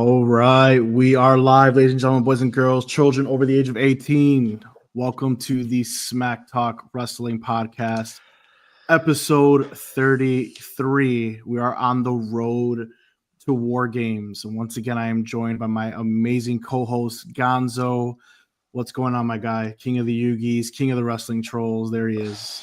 All right, we are live, ladies and gentlemen, boys and girls, children over the age of 18. Welcome to the Smack Talk Wrestling Podcast, episode 33. We are on the road to War Games. And once again, I am joined by my amazing co-host, Gonzo. What's going on, my guy? King of the Yugis, king of the wrestling trolls. There he is.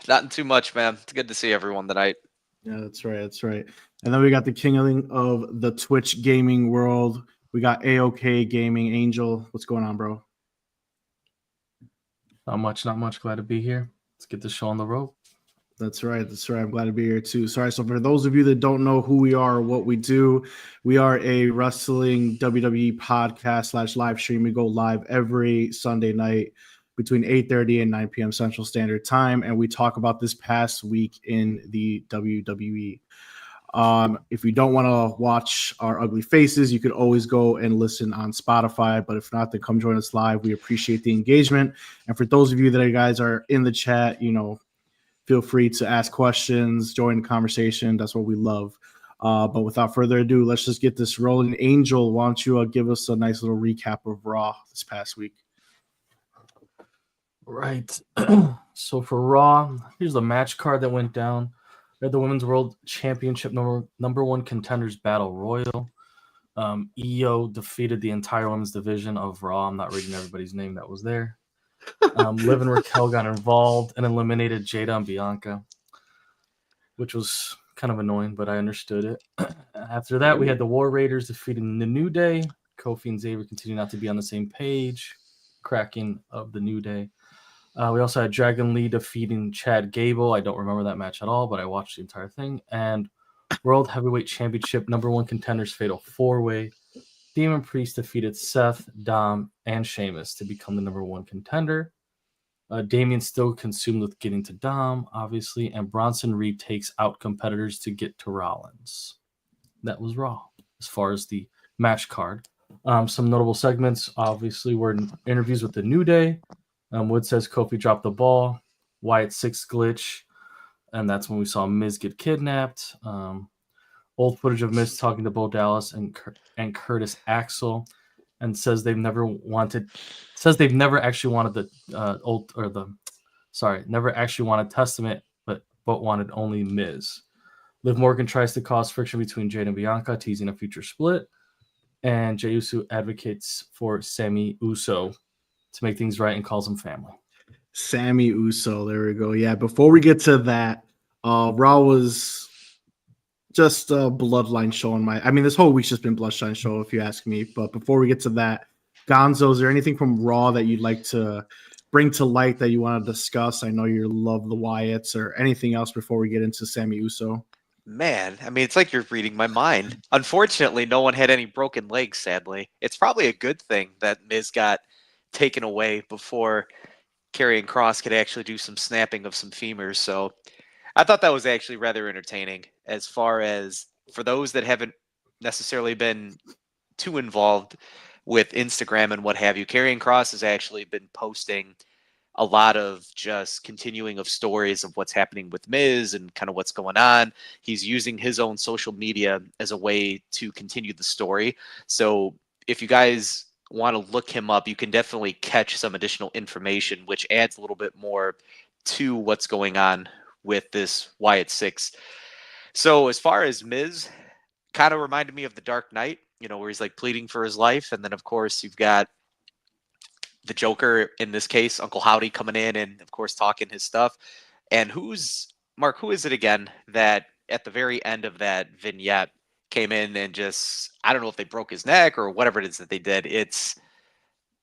Not too much, man. It's good to see everyone tonight. Yeah, that's right. That's right. And then we got the king of the Twitch gaming world. We got AOK Gaming. Angel, what's going on, bro? Not much. Glad to be here. Let's get this show on the road. That's right. I'm glad to be here too. Sorry. So for those of you that don't know who we are or what we do, we are a wrestling WWE podcast / live stream. We go live every Sunday night between 8:30 and 9 p.m. Central Standard Time, and we talk about this past week in the WWE. If you don't want to watch our ugly faces, you could always go and listen on Spotify. But if not, then come join us live. We appreciate the engagement. And for those of you that guys are in the chat, feel free to ask questions, join the conversation. That's what we love. But without further ado, let's just get this rolling. Angel, why don't you give us a nice little recap of Raw this past week? Right. So for Raw, here's the match card that went down. We had the Women's World Championship number one contenders battle royal. EO defeated the entire women's division of Raw. I'm not reading everybody's name that was there. Liv and Raquel got involved and eliminated Jada and Bianca, which was kind of annoying, but I understood it. After that, we had the War Raiders defeating the New Day. Kofi and Xavier continue not to be on the same page. Cracking of the New Day. We also had Dragon Lee defeating Chad Gable. I don't remember that match at all, but I watched the entire thing. And World Heavyweight Championship number one contenders fatal 4-way. Demon Priest defeated Seth, Dom, and Sheamus to become the number one contender. Damien's still consumed with getting to Dom, obviously, and Bronson Reed takes out competitors to get to Rollins. That was Raw as far as the match card. Some notable segments, obviously, were interviews with the New Day. Wood says Kofi dropped the ball. Wyatt 6 glitch. And that's when we saw Miz get kidnapped. Old footage of Miz talking to Bo Dallas and Curtis Axel, and says they've never actually wanted never actually wanted Testament, but wanted only Miz. Liv Morgan tries to cause friction between Jade and Bianca, teasing a future split. And Jey Uso advocates for Sami Uso to make things right and calls him family. Sami Uso, there we go. Yeah, before we get to that, Raw was just a bloodline show this whole week's just been bloodline show, if you ask me. But before we get to that, Gonzo, is there anything from Raw that you'd like to bring to light that you want to discuss? I know you love the Wyatts, or anything else before we get into Sami Uso. Man, it's like you're reading my mind. Unfortunately, no one had any broken legs, sadly. It's probably a good thing that Miz got taken away before Karrion Kross could actually do some snapping of some femurs. So I thought that was actually rather entertaining. As far as for those that haven't necessarily been too involved with Instagram and what have you, Karrion Kross has actually been posting a lot of just continuing of stories of what's happening with Miz and kind of what's going on. He's using his own social media as a way to continue the story. So if you guys want to look him up, you can definitely catch some additional information, which adds a little bit more to what's going on with this Wyatt 6. So as far as Miz, kind of reminded me of the Dark Knight, where he's like pleading for his life. And then of course you've got the Joker, in this case, Uncle Howdy, coming in and of course talking his stuff. And Mark, who is it again that at the very end of that vignette came in and just, I don't know if they broke his neck or whatever it is that they did. It's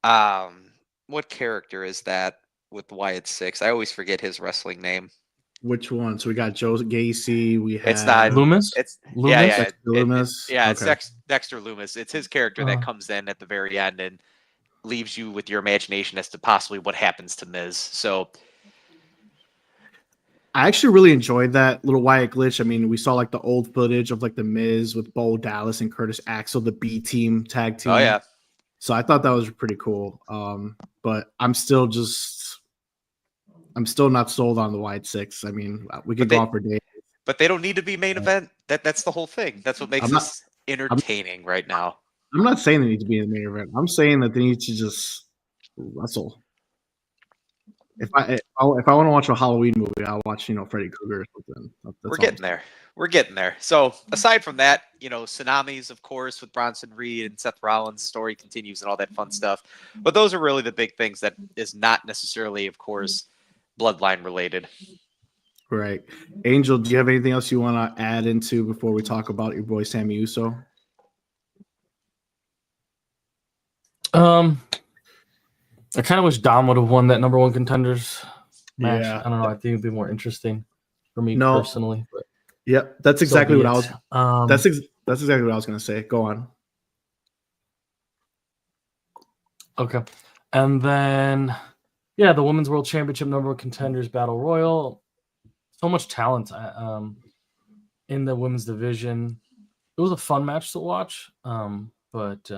what character is that with Wyatt 6? I always forget his wrestling name. Which one? So we got Joe Gacy. We have it's not Loomis. It's Loomis? yeah, Loomis. It's okay. Dexter Loomis. It's his character that comes in at the very end and leaves you with your imagination as to possibly what happens to Miz. So I actually really enjoyed that little Wyatt glitch. We saw like the old footage of like the Miz with Bo Dallas and Curtis Axel, the B team tag team. Oh yeah. So I thought that was pretty cool. But I'm still not sold on the Wyatt 6. We could go on for days. But they don't need to be main event. That's the whole thing. That's what makes entertaining right now. I'm not saying they need to be in the main event. I'm saying that they need to just wrestle. If I want to watch a Halloween movie, I'll watch Freddy Krueger or something. We're getting there. We're getting there. So aside from that, Tsunamis, of course, with Bronson Reed and Seth Rollins, story continues and all that fun stuff. But those are really the big things that is not necessarily, of course, bloodline related. Right. Angel, do you have anything else you want to add into before we talk about your boy Sami Uso? I kind of wish Dom would have won that number one contenders match. Yeah. I don't know. I think it'd be more interesting for me personally. But yep, that's exactly what I was. That's exactly what I was going to say. Go on. Okay, and then the Women's World Championship number one contenders battle royal. So much talent in the women's division. It was a fun match to watch. But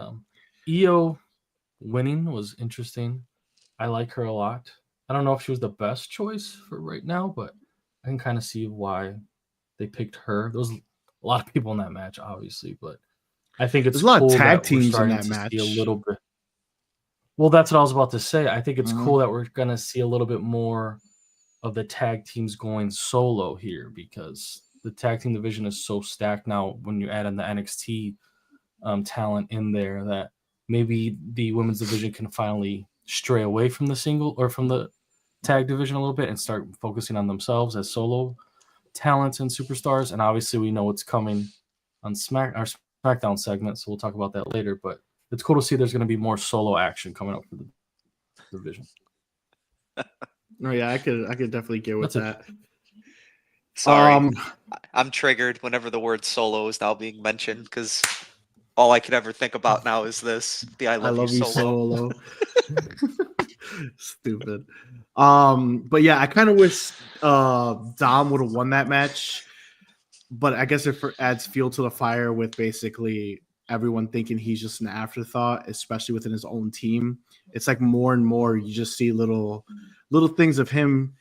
Io winning was interesting. I like her a lot. I don't know if she was the best choice for right now, but I can kind of see why they picked her. There was a lot of people in that match, obviously, but I think it's There's a lot cool of tag that teams we're in starting that to match. see a little bit. Well, that's what I was about to say. I think it's cool that we're going to see a little bit more of the tag teams going solo here because the tag team division is so stacked now when you add in the NXT talent in there that maybe the women's division can finally stray away from the single or from the tag division a little bit and start focusing on themselves as solo talents and superstars. And obviously we know what's coming on our SmackDown segment, so we'll talk about that later, but it's cool to see there's going to be more solo action coming up for the division. No, yeah, I could definitely get with that. Sorry, I'm triggered whenever the word solo is now being mentioned because all I could ever think about now is this: the I love you solo. Stupid. But yeah, I kind of wish Dom would have won that match, but I guess it adds fuel to the fire with basically everyone thinking he's just an afterthought, especially within his own team. It's like more and more you just see little things of him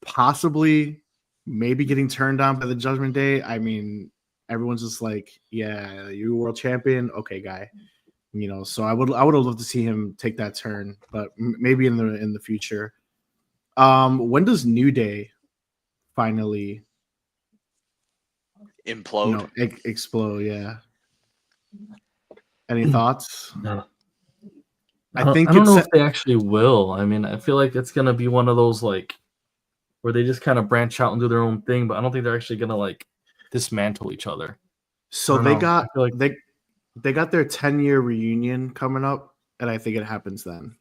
possibly maybe getting turned on by the Judgment Day. I mean, everyone's just like, yeah, you're world champion, okay, guy. So I would have loved to see him take that turn, but maybe in the future. When does New Day finally implode? Explode? Yeah. Any thoughts? No. I don't know if they actually will. I mean, I feel like it's gonna be one of those like where they just kind of branch out and do their own thing, but I don't think they're actually gonna like dismantle each other. So they got they got their 10-year reunion coming up, and I think it happens then.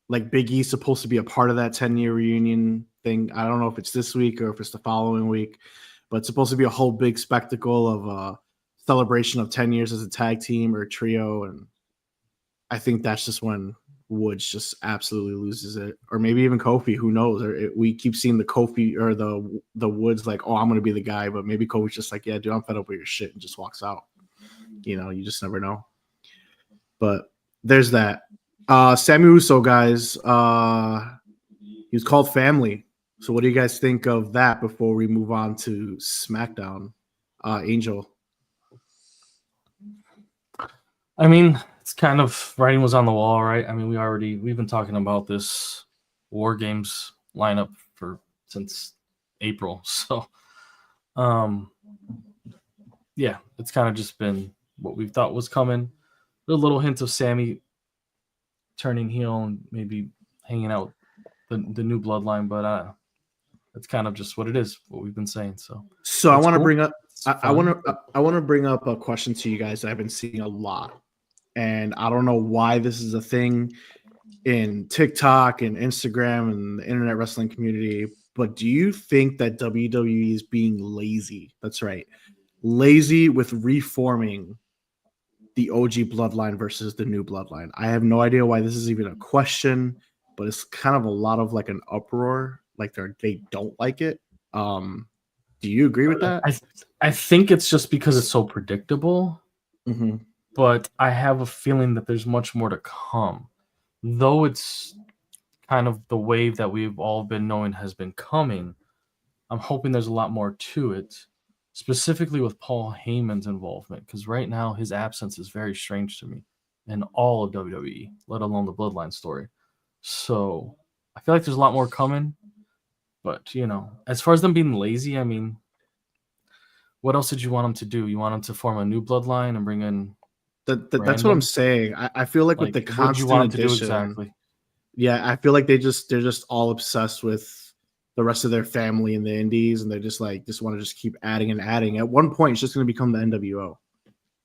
Like Big E's supposed to be a part of that 10-year reunion thing. I don't know if it's this week or if it's the following week, but it's supposed to be a whole big spectacle of a celebration of 10 years as a tag team or a trio, and I think that's just when Woods just absolutely loses it, or maybe even Kofi. Who knows? We keep seeing the Kofi or the Woods like, oh, I'm gonna be the guy, but maybe Kofi's just like, yeah, dude, I'm fed up with your shit, and just walks out. You just never know. But there's that. Sami Uso, guys. He was called family. So what do you guys think of that before we move on to SmackDown? Angel. I mean, it's kind of writing was on the wall, right? I mean, we've been talking about this War Games lineup since April. So, yeah, it's kind of just been what we thought was coming. A little hint of Sami turning heel and maybe hanging out the new bloodline, but it's kind of just what it is, what we've been saying. So I want to bring up I want to bring up a question to you guys that I've been seeing a lot. And I don't know why this is a thing in TikTok and Instagram and the internet wrestling community, but do you think that WWE is being lazy? That's right. Lazy with reforming the OG bloodline versus the new bloodline. I have no idea why this is even a question, but it's kind of a lot of like an uproar. Like they don't like it. Do you agree with that? I think it's just because it's so predictable. Mm-hmm. But I have a feeling that there's much more to come. Though it's kind of the wave that we've all been knowing has been coming, I'm hoping there's a lot more to it. specifically with Paul Heyman's involvement, because right now his absence is very strange to me in all of WWE, let alone the Bloodline story. So I feel like there's a lot more coming. But, as far as them being lazy, I mean, what else did you want them to do? You want them to form a new bloodline and bring in That's what I'm saying. I feel like with the what did you want constant them to do addition, exactly? yeah, I feel like they're just all obsessed with the rest of their family in the indies, and they're just want to just keep adding and adding. At one point, it's just going to become the NWO.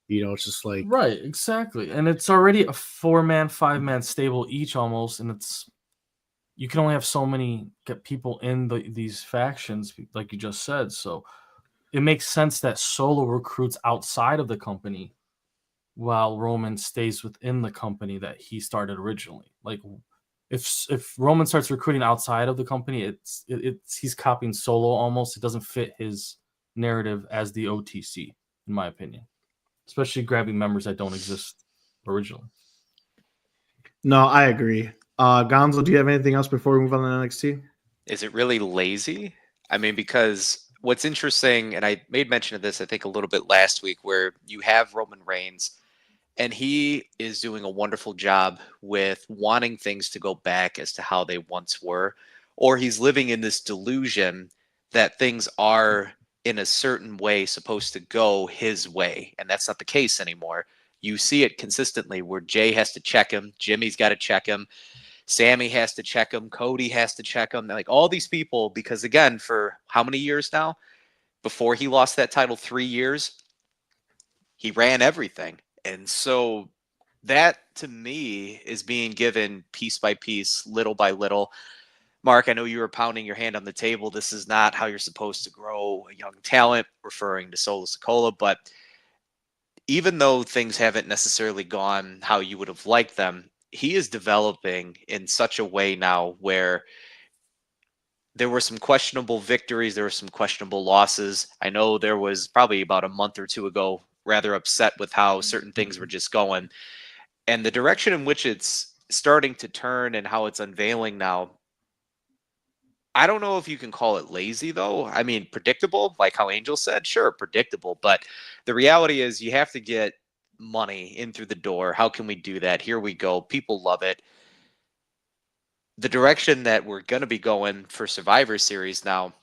It's just like Right, exactly. And it's already a 4-man, 5-man stable each almost, and you can only have so many people in these factions, like you just said. So it makes sense that Solo recruits outside of the company while Roman stays within the company that he started originally. Like, if Roman starts recruiting outside of the company, he's copying Solo almost. It doesn't fit his narrative as the OTC, in my opinion, especially grabbing members that don't exist originally. No, I agree. Gonzo, do you have anything else before we move on to NXT? Is it really lazy? I mean, because what's interesting, and I made mention of this, I think, a little bit last week, where you have Roman Reigns, and he is doing a wonderful job with wanting things to go back as to how they once were, or he's living in this delusion that things are in a certain way supposed to go his way, and that's not the case anymore. You see it consistently where Jay has to check him, Jimmy's got to check him, Sammy has to check him, Cody has to check him, like all these people, because again, for how many years now? Before he lost that title, 3 years, he ran everything. And so that to me is being given piece by piece, little by little. Mark, I know you were pounding your hand on the table. This is not how you're supposed to grow a young talent, referring to Solo Sikoa, but even though things haven't necessarily gone how you would have liked them, he is developing in such a way now where there were some questionable victories. There were some questionable losses. I know there was probably about a month or two ago, rather upset with how certain things were just going. And the direction in which it's starting to turn and how it's unveiling now, I don't know if you can call it lazy, though. I mean, predictable, like how Angel said, sure, predictable. But the reality is you have to get money in through the door. How can we do that? Here we go. People love it. The direction that we're going to be going for Survivor Series now,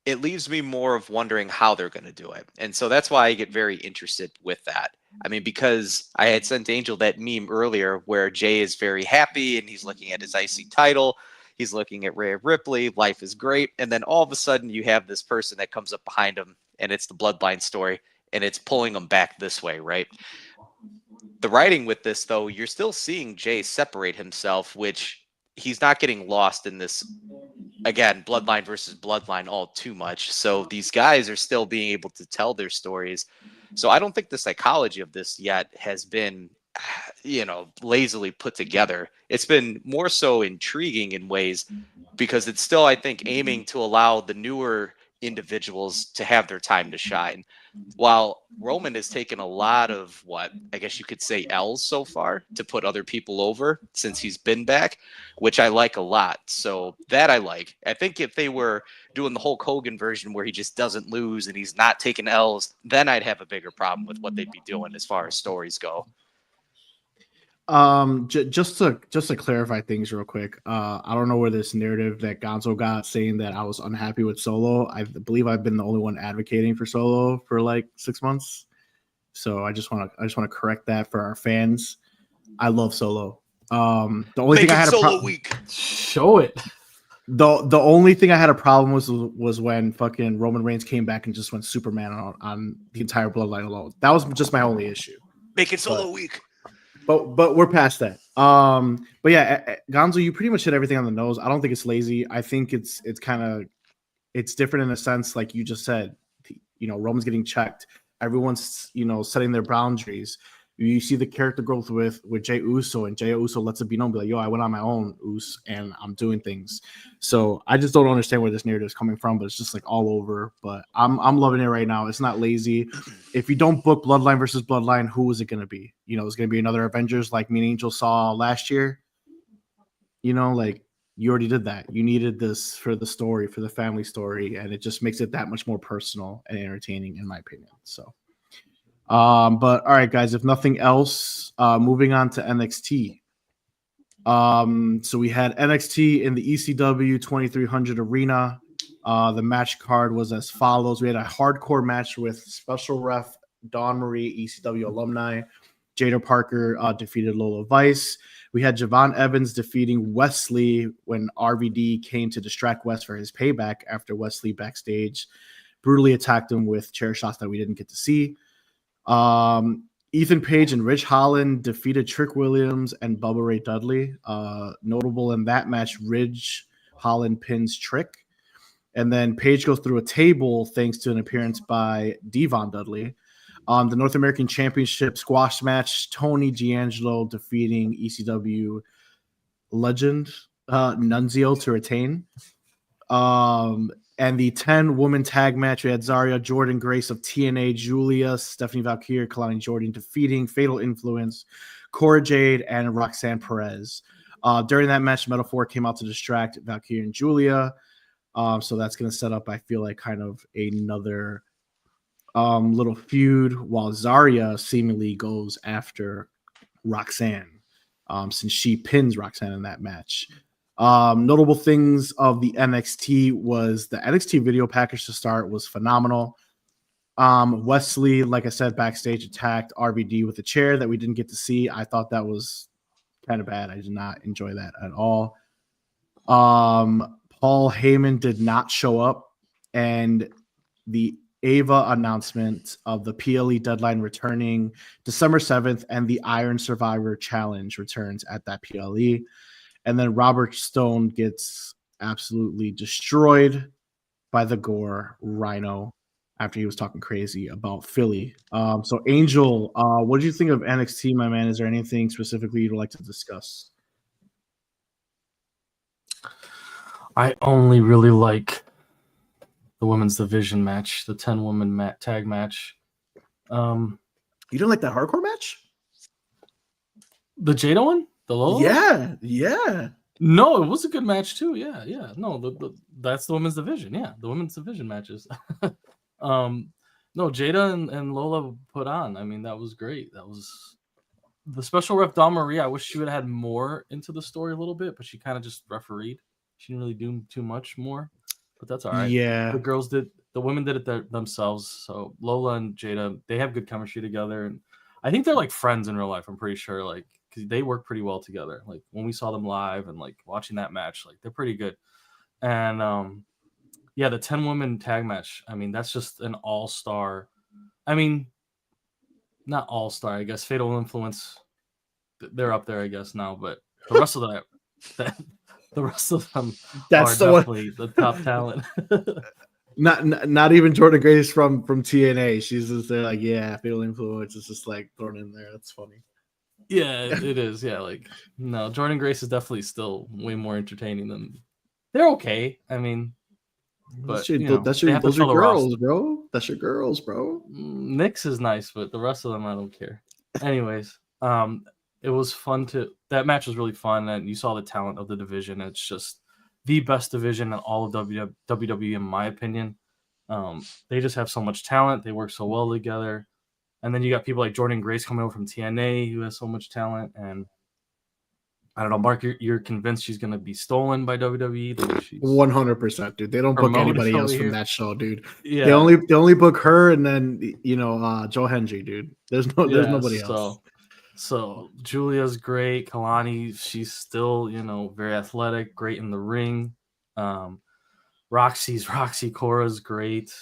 it leaves me more of wondering how they're going to do it. And so that's why I get very interested with that. I mean, because I had sent Angel that meme earlier where Jay is very happy and he's looking at his IC title. He's looking at Rhea Ripley. Life is great. And then all of a sudden you have this person that comes up behind him and it's the Bloodline story and it's pulling him back this way, right? The writing with this, though, you're still seeing Jay separate himself, which he's not getting lost in this, again, Bloodline versus Bloodline all too much. So these guys are still being able to tell their stories. So I don't think the psychology of this yet has been, lazily put together. It's been more so intriguing in ways because it's still, I think, aiming to allow the newer individuals to have their time to shine. While Roman has taken a lot of what I guess you could say L's so far to put other people over since he's been back, which I like a lot. So that I like. I think if they were doing the Hulk Hogan version where he just doesn't lose and he's not taking L's, then I'd have a bigger problem with what they'd be doing as far as stories go. Just to clarify things real quick, I don't know where this narrative that Gonzo got saying that I was unhappy with Solo. I believe I've been the only one advocating for Solo for like 6 months, so I just want to correct that for our fans. I love Solo. The only thing I had Show it. The only thing I had a problem was when fucking Roman Reigns came back and just went Superman on the entire Bloodline alone. That was just my only issue. Make it Solo week. But we're past that. But yeah, Gonzo, you pretty much hit everything on the nose. I don't think it's lazy. I think it's different in a sense, like you just said. Roman's getting checked. Everyone's setting their boundaries. You see the character growth with Jey Uso, and Jey Uso lets it be known, be like, yo, I went on my own, Uso, and I'm doing things. So I just don't understand where this narrative is coming from, but it's just like all over. But I'm loving it right now. It's not lazy. If you don't book Bloodline versus Bloodline, who is it going to be? It's going to be another Avengers like me and Angel saw last year. Like You already did that. You needed this for the story, for the family story, and it just makes it that much more personal and entertaining, in my opinion. So, but all right, guys, if nothing else, moving on to NXT. So we had NXT in the ECW 2300 arena. The match card was as follows. We had a hardcore match with special ref Dawn Marie, ECW alumni. Jada Parker defeated Lola Vice. We had Javon Evans defeating Wesley when RVD came to distract Wes for his payback after Wesley backstage brutally attacked him with chair shots that we didn't get to see. Ethan Page and Rich Holland defeated Trick Williams and Bubba Ray Dudley. Notable in that match, Ridge Holland pins Trick. And then Page goes through a table thanks to an appearance by Devon Dudley. The North American Championship squash match, Tony D'Angelo defeating ECW legend Nunzio to retain. And the 10-woman tag match, we had Zarya, Jordan Grace of TNA, Julia, Stephanie Valkyrie, Kalani Jordan defeating Fatal Influence, Cora Jade, and Roxanne Perez. During that match, Metaphor came out to distract Valkyrie and Julia. So that's going to set up, I feel like, kind of another little feud while Zarya seemingly goes after Roxanne since she pins Roxanne in that match. Notable things of the NXT was the NXT video package to start was phenomenal. Wesley, like I said, backstage attacked RVD with a chair that we didn't get to see. I thought that was kind of bad. I did not enjoy that at all. Paul Heyman did not show up, and the Ava announcement of the PLE deadline returning December 7th and the Iron Survivor Challenge returns at that PLE. And then Robert Stone gets absolutely destroyed by the Gore Rhino after he was talking crazy about Philly. So Angel, what do you think of NXT, my man? Is there anything specifically you'd like to discuss? I only really like the women's division match, the 10-woman tag match. You didn't like that hardcore match? The Jada one? The Lola? Yeah. No, it was a good match too. Yeah. No, that's the women's division. Yeah, the women's division matches. No, Jada and Lola put on. I mean, that was great. That was the special ref Dawn Marie. I wish she would have had more into the story a little bit, but she kind of just refereed. She didn't really do too much more, but that's all right. Yeah. The women did it themselves. So Lola and Jada, they have good chemistry together, and I think they're like friends in real life. I'm pretty sure, like, because they work pretty well together. Like when we saw them live and like watching that match, like they're pretty good. And yeah, the 10-woman tag match. I mean, that's just an all-star. I mean, not all-star. I guess Fatal Influence. They're up there, I guess now, but the rest of the rest of them That's are the definitely the top talent. Not even Jordan Grace from TNA. She's just there like, yeah, Fatal Influence is just like thrown in there. That's funny. Yeah, it is. Yeah, like no, Jordan Grace is definitely still way more entertaining than they're okay. I mean, but those are your girls, bro. That's your girls, bro. Nyx is nice, but the rest of them I don't care. Anyways, it was fun that match was really fun, and you saw the talent of the division. It's just the best division in all of WWE, in my opinion. They just have so much talent. They work so well together. And then you got people like Jordan Grace coming over from TNA who has so much talent. And I don't know, Mark, you're convinced she's going to be stolen by WWE? 100%, dude. They don't book anybody else from that show, dude. Yeah. They only book her and then, Joe Hendry, dude. There's nobody else. So Julia's great. Kalani, she's still, very athletic, great in the ring. Roxy Cora's great.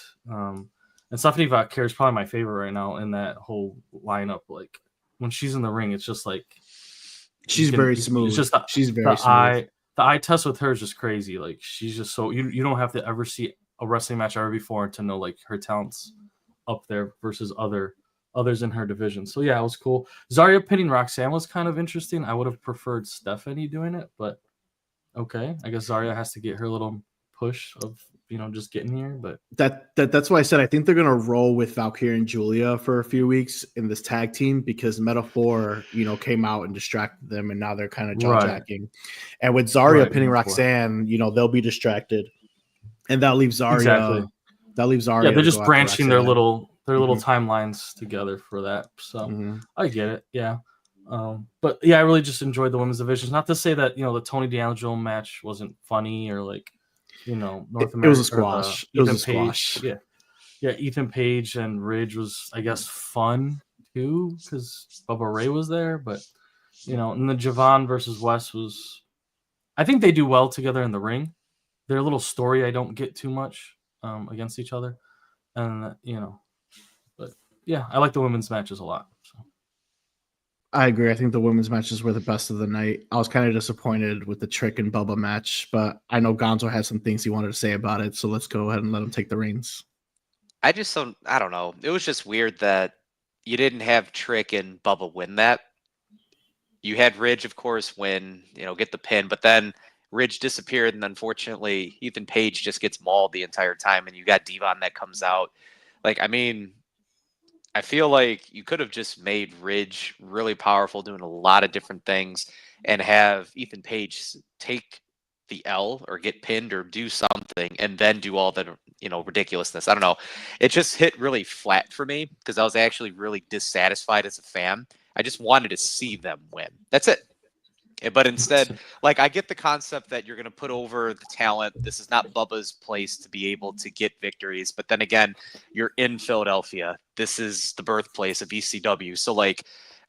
And Stephanie Valkyrie is probably my favorite right now in that whole lineup. Like when she's in the ring, it's just like she's very smooth. It's just she's very smooth. The eye test with her is just crazy. Like she's just so you don't have to ever see a wrestling match ever before to know like her talent's up there versus others in her division. So yeah, it was cool. Zarya pinning Roxanne was kind of interesting. I would have preferred Stephanie doing it, but okay. I guess Zarya has to get her little push of just getting here. But that's why I said I think they're gonna roll with Valkyrie and Julia for a few weeks in this tag team because Metaphor, came out and distracted them, and now they're kind of jaw jacking. And with Zarya pinning Roxanne, they'll be distracted, and that leaves Zarya. Exactly. That leaves Zarya. Yeah, they're just branching their Roxanne. little timelines together for that. So I get it. Yeah. But yeah, I really just enjoyed the women's divisions. Not to say that the Tony D'Angelo match wasn't funny or like North America. It was a squash. It was a squash. Yeah, Ethan Page and Ridge was, I guess, fun too because Bubba Ray was there. But and the Javon versus West was, I think they do well together in the ring. Their little story I don't get too much against each other, and but yeah, I like the women's matches a lot. So. I agree. I think the women's matches were the best of the night. I was kind of disappointed with the Trick and Bubba match, but I know Gonzo had some things he wanted to say about it, so let's go ahead and let him take the reins. I don't know. It was just weird that you didn't have Trick and Bubba win that. You had Ridge, of course, win, get the pin, but then Ridge disappeared, and unfortunately, Ethan Page just gets mauled the entire time, and you got Devon that comes out. I feel like you could have just made Ridge really powerful, doing a lot of different things, and have Ethan Page take the L or get pinned or do something, and then do all the ridiculousness. I don't know. It just hit really flat for me because I was actually really dissatisfied as a fan. I just wanted to see them win. That's it. But instead, I get the concept that you're going to put over the talent. This is not Bubba's place to be able to get victories. But then again, you're in Philadelphia. This is the birthplace of ECW. So,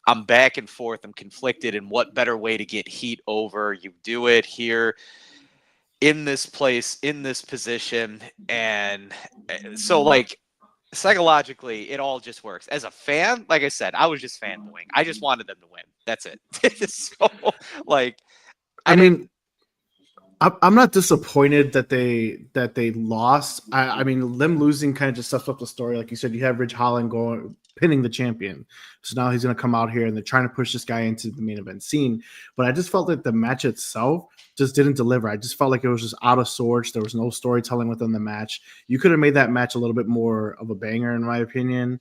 I'm back and forth. I'm conflicted. And what better way to get heat over? You do it here in this place, in this position. And so, psychologically, it all just works. As a fan, like I said, I was just fanboying. I just wanted them to win. That's it. So, I'm not disappointed that they lost. I mean, them losing kind of just sets up the story. Like you said, you have Ridge Holland pinning the champion. So now he's going to come out here and they're trying to push this guy into the main event scene. But I just felt that the match itself just didn't deliver. I just felt like it was just out of sorts. There was no storytelling within the match. You could have made that match a little bit more of a banger, in my opinion,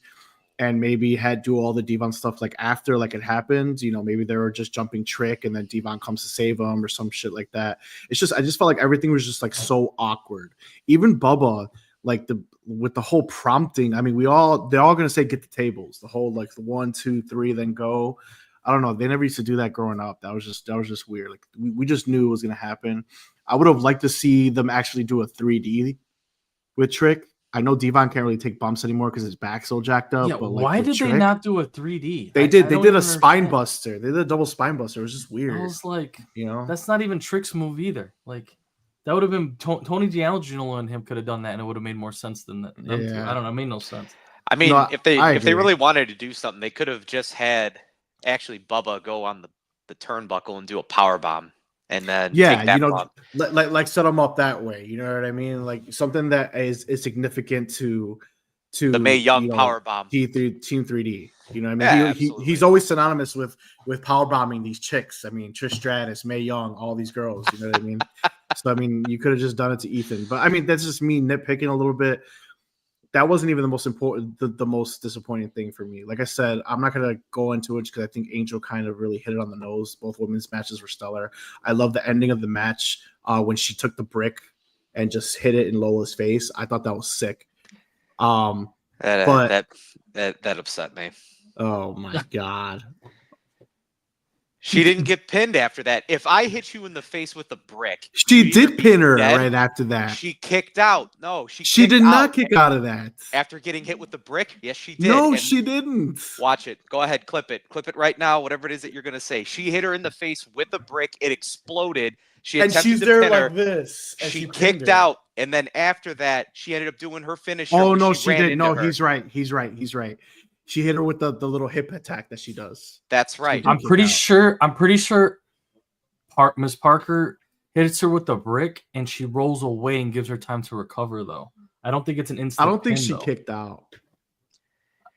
and maybe had do all the Devon stuff after it happened. Maybe they were just jumping Trick and then Devon comes to save them or some shit like that. I just felt like everything was just so awkward. Even Bubba, with the whole prompting. I mean, they're all gonna say get the tables. The whole the 1, 2, 3, then go. I don't know. They never used to do that growing up. That was just weird. We just knew it was gonna happen. I would have liked to see them actually do a 3D with Trick. I know Devon can't really take bumps anymore because his back's so jacked up. Yeah, but why did they not do a 3D? They did. They did a spine buster. They did a double spine buster. It was just weird. I was like, that's not even Trick's move either. That would have been Tony D'Angelo and him could have done that, and it would have made more sense than them two. I don't know. It made no sense. I mean, if they really wanted to do something, they could have just had actually Bubba go on the turnbuckle and do a power bomb, and then take that bump. Set them up that way. You know what I mean? Something that is significant to the Mae Young power bomb. Team 3D. You know what I mean? He's always synonymous with power bombing these chicks. I mean, Trish Stratus, Mae Young, all these girls. You know what I mean? So I mean, you could have just done it to Ethan, but I mean, that's just me nitpicking a little bit. That wasn't even the most important, the most disappointing thing for me. Like I said, I'm not gonna go into it because I think Angel kind of really hit it on the nose. Both women's matches were stellar. I love the ending of the match when she took the brick and just hit it in Lola's face. I thought that was sick. That upset me. Oh my god. She didn't get pinned after that. If I hit you in the face with a brick, she did pin her right after that. She kicked out. No, she did not kick out of that. After getting hit with the brick? Yes, she did. No, she didn't. Watch it. Go ahead, clip it. Clip it right now, whatever it is that you're going to say. She hit her in the face with a brick. It exploded. She attempted she's to there pin like her. this. She kicked out, and then after that, she ended up doing her finisher. Oh, no, she didn't. No, he's right. He's right. She hit her with the little hip attack that she does. That's right. I'm pretty sure Miss Parker hits her with the brick and she rolls away and gives her time to recover, though. I don't think it's an instant. I don't think she though. kicked out.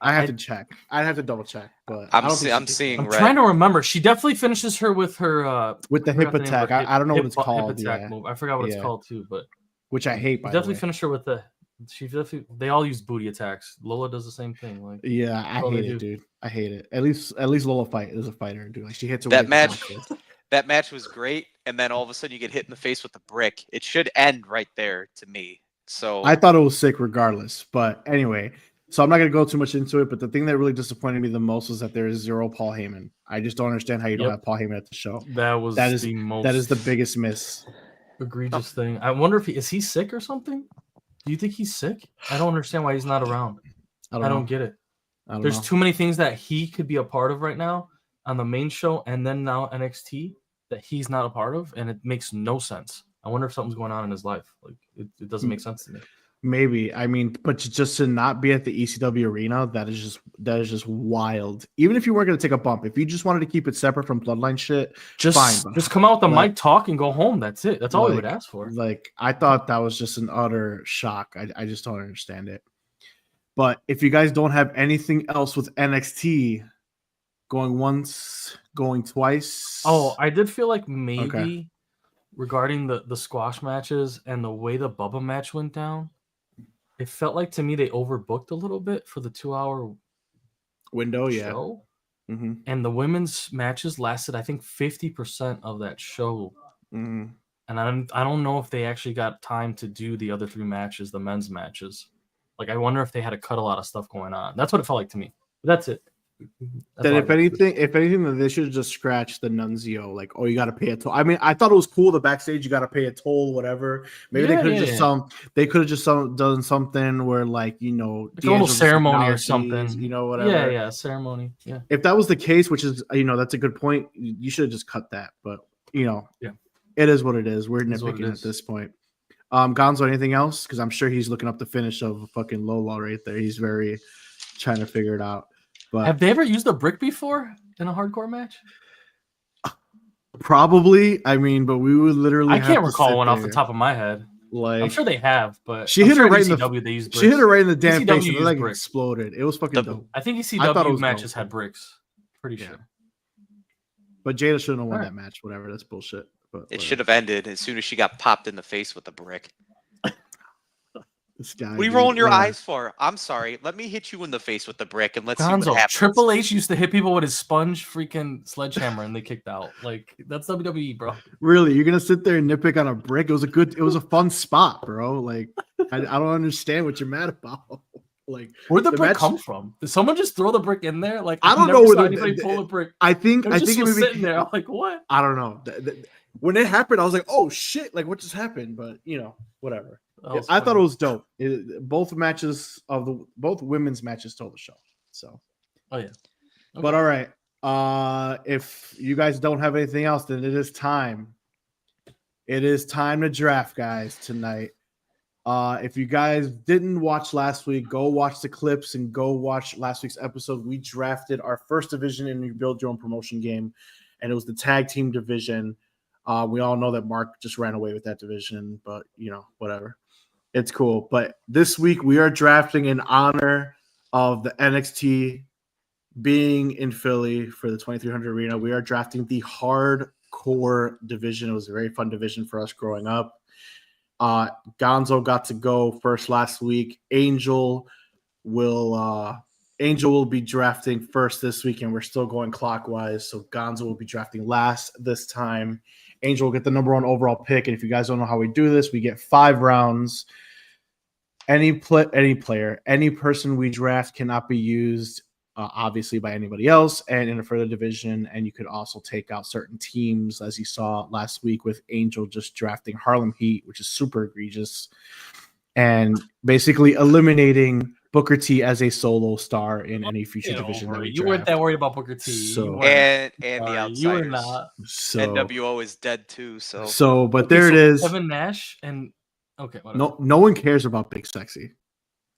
I have to check. I'd have to double check. But I'm seeing. I'm trying to remember. She definitely finishes her with her with the hip attack. I don't know what it's called. Hip attack move. I forgot what it's called too, but which I hate. By definitely the way, finished her with the. They all use booty attacks. Lola does the same thing. Like yeah, I hate it, dude. I hate it. At least Lola fight is a fighter, dude. Like she hits her That with match, the that match was great, and then all of a sudden you get hit in the face with a brick. It should end right there to me. So I thought it was sick regardless, but anyway. So I'm not going to go too much into it, but the thing that really disappointed me the most was that there is 0 Paul Heyman. I just don't understand how you don't have Paul Heyman at the show. that is the biggest miss. Egregious thing. I wonder if is he sick or something? Do you think he's sick? I don't understand why he's not around. I don't get it. There's too many things that he could be a part of right now on the main show and then now NXT that he's not a part of, and it makes no sense. I wonder if something's going on in his life. Like it doesn't make sense to me. Maybe. I mean, but just to not be at the ECW arena, that is just wild. Even if you weren't going to take a bump, if you just wanted to keep it separate from Bloodline shit, just come out with the mic, talk, and go home. That's it. That's all we would ask for. Like, I thought that was just an utter shock. I just don't understand it. But if you guys don't have anything else with NXT going once, going twice. Oh, I did feel like maybe regarding the squash matches and the way the Bubba match went down, it felt like to me they overbooked a little bit for the 2-hour window show. Mm-hmm. And the women's matches lasted, I think, 50% of that show. Mm-hmm. And I don't know if they actually got time to do the other 3 matches, the men's matches. Like, I wonder if they had to cut a lot of stuff going on. That's what it felt like to me. But that's it. That if anything, that they should have just scratched the Nunzio. Like, oh, you got to pay a toll. I mean, I thought it was cool. The backstage, you got to pay a toll, whatever. Maybe they could have just done something where, like, you know, like a little ceremony or something. You know, whatever. Yeah, ceremony. Yeah. If that was the case, which is, you know, that's a good point. You should have just cut that. But you know, it is what it is. We're nitpicking at this point. Gonzo, anything else? Because I'm sure he's looking up the finish of fucking Lola right there. He's very trying to figure it out. But have they ever used a brick before in a hardcore match? Probably. I mean, but we would literally. I can't recall one off the top of my head. Like, I'm sure they have, but she hit her right in the. They used bricks. She hit her right in the damn face, and it like exploded. It was fucking dope. I think ECW matches had bricks. Pretty sure. But Jada shouldn't have won that match. Whatever. That's bullshit. But it should have ended as soon as she got popped in the face with a brick. This guy. What are you rolling your eyes for? I'm sorry. Let me hit you in the face with the brick and let's see what happens. Triple H used to hit people with his sponge freaking sledgehammer and they kicked out. Like, that's WWE, bro. Really? You're gonna sit there and nitpick on a brick? It was a fun spot, bro. Like, I don't understand what you're mad about. Like, where'd the brick come from? Did someone just throw the brick in there? Like, I don't know where anybody pull a brick. I think it was sitting there. I'm like, what? I don't know. When it happened, I was like, oh shit! Like, what just happened? But you know, whatever. I thought it was dope. Both women's matches stole the show. So, okay. But all right. If you guys don't have anything else, then it is time. It is time to draft, guys, tonight. If you guys didn't watch last week, go watch the clips and go watch last week's episode. We drafted our first division in your Build Your Own Promotion game, and it was the tag team division. We all know that Marc just ran away with that division, but you know, whatever. It's cool. But this week we are drafting in honor of the NXT being in Philly for the 2300 Arena. We are drafting the hardcore division. It was a very fun division for us growing up. Gonzo got to go first last week. Angel will be drafting first this week, and we're still going clockwise. So Gonzo will be drafting last this time. Angel will get the number 1 overall pick. And if you guys don't know how we do this, we get 5 rounds. Any player, any person we draft cannot be used, obviously, by anybody else, and in a further division. And you could also take out certain teams, as you saw last week with Angel just drafting Harlem Heat, which is super egregious, and basically eliminating Booker T as a solo star in any future division. That we you weren't that worried about Booker T. So, and the outsiders. You were not. So, NWO is dead too. But there it is. Kevin Nash and whatever. No one cares about Big Sexy.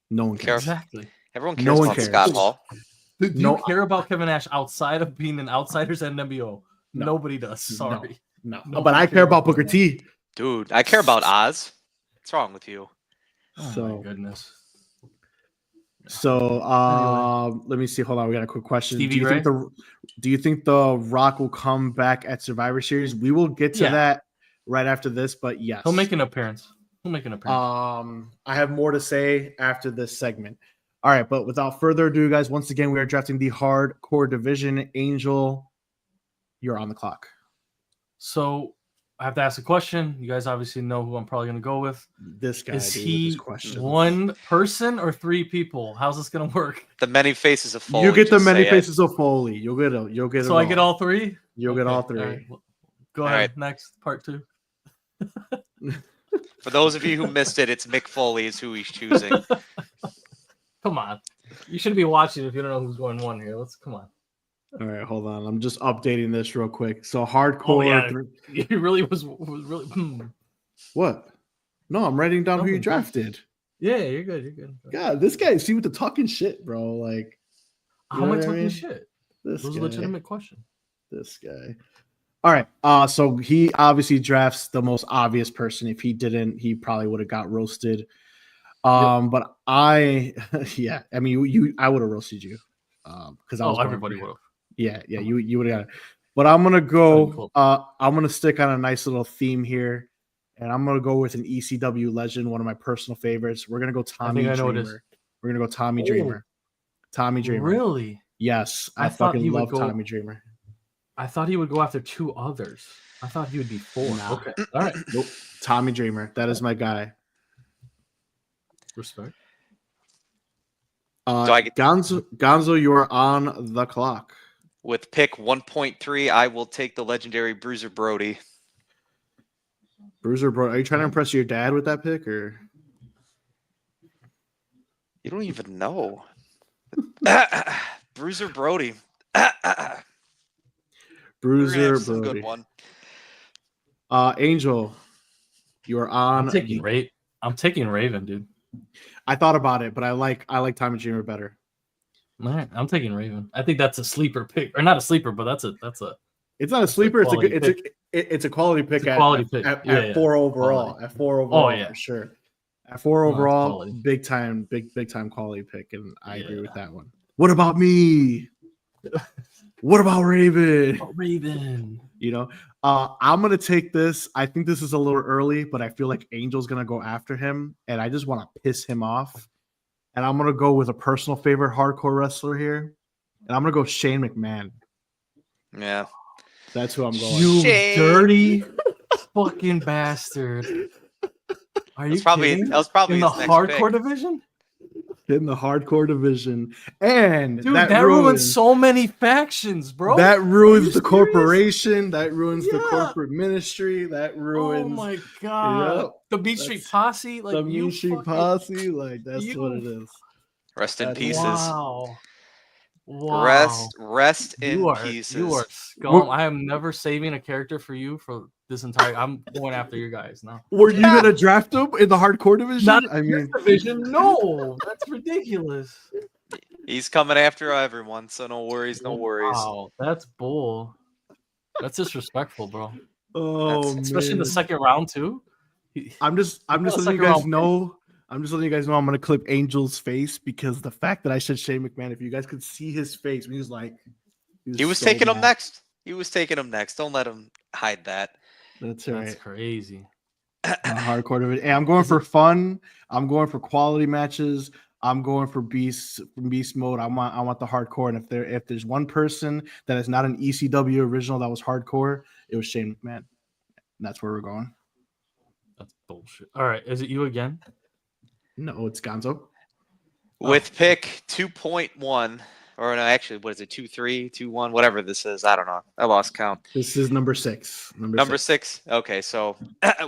No one cares. Exactly. Everyone cares about Scott Hall. Do you care about Kevin Nash outside of being an outsiders NWO? No. Nobody does. Sorry. No. But I care about Booker T. Dude, I care about Oz. What's wrong with you? Oh my goodness. So let me see. Hold on, we got a quick question. Do you think the Rock will come back at Survivor Series? We will get to that right after this, but yes, he'll make an appearance. He'll make an appearance. I have more to say after this segment. All right, but without further ado, guys, once again, we are drafting the hardcore division. Angel, you're on the clock. So I have to ask a question. You guys obviously know who I'm probably going to go with. This guy, Is dude, with his he questions. one person or three people? How's this going to work? The many faces of Foley. You get the just many say it. faces of Foley. You'll get it. So I get all three? You'll get all Okay, three. right. Well, go All ahead. right. Next, part 2. For those of you who missed it, it's Mick Foley is who he's choosing. Come on. You shouldn't be watching if you don't know who's going 1 here. Come on. All right, hold on. I'm just updating this real quick. So hardcore. He really was really. What? No, I'm writing down who you Okay. drafted. Yeah, you're good. You're good. God, this guy, see with the talking shit, bro. Like, How am I what talking shit? This It was a guy, legitimate question. This guy. All right. So he obviously drafts the most obvious person. If he didn't, he probably would have got roasted. But I, yeah, I mean, I would have roasted you. Because Everybody would have. Yeah, you would have got it. But I'm gonna go. I'm gonna stick on a nice little theme here, and I'm gonna go with an ECW legend, one of my personal favorites. We're gonna go Tommy Dreamer. We're gonna go Tommy Dreamer. Tommy Dreamer. Really? Yes, I thought fucking he would love go- Tommy Dreamer. I thought he would go after 2 others. I thought he would be 4. Nah. Okay. All right. Nope. Tommy Dreamer. That is my guy. Respect. Do I get Gonzo, you are on the clock. with pick 1.3? I will take the legendary Bruiser Brody. Bruiser, bro, are you trying to impress your dad with that pick, or? You don't even know. Bruiser Brody. Bruiser Some Brody. good one. Angel, you are on. I'm taking Raven, dude. I thought about it, but I like Tommy Dreamer better. All right, I'm taking Raven. I think that's a sleeper pick, or not a sleeper, but that's a. It's not a sleeper. It's a quality good. It's a quality pick. It's a quality pick. At 4 overall. Quality. At 4 overall, yeah. for sure. At 4 No, it's overall, quality. big time quality pick, and I agree with Yeah. that one. What about me? What about Raven? Oh, Raven. You know, I'm gonna take this. I think this is a little early, but I feel like Angel's gonna go after him, and I just want to piss him off. And I'm gonna go with a personal favorite hardcore wrestler here, and I'm gonna go Shane McMahon. Yeah. That's who I'm going. You Shane. dirty fucking bastard. Are you kidding? That was probably In the his next hardcore pick. division? In the hardcore division, and Dude, that ruins so many factions, bro. That Are ruins you the serious? corporation. That ruins the Yeah. corporate ministry. That ruins. Oh my god. Yep. The Beat Street That's- Posse, like the you Mean Street fucking- Posse. Like that's you- what it is. Rest in That's- pieces. Wow. Rest in You are pieces. scum. I am never saving a character for you for this entire. I'm going after you guys now. Were you gonna draft him in the hardcore division? Not I mean, division, no, that's ridiculous. He's coming after everyone, so no worries, no worries. Wow, that's bull. That's disrespectful, bro. oh, Especially in the man. second round too. I'm just got a letting you second guys round know. I'm just letting you guys know I'm gonna clip Angel's face because the fact that I said Shane McMahon, if you guys could see his face, he was like, He was so taking him mad. next. He was taking him next. Don't let him hide that. That's That's right. crazy. Hardcore division. Hey, I'm going for fun. I'm going for quality matches. I'm going for beast mode. I want the hardcore. And if there's one person that is not an ECW original that was hardcore, it was Shane McMahon. And that's where we're going. That's bullshit. All right, is it you again? No, it's Gonzo. With pick 2.1, or no, actually, what is it? 2.3, 2.1, whatever this is. I don't know. I lost count. This is number 6. Number 6. Okay, so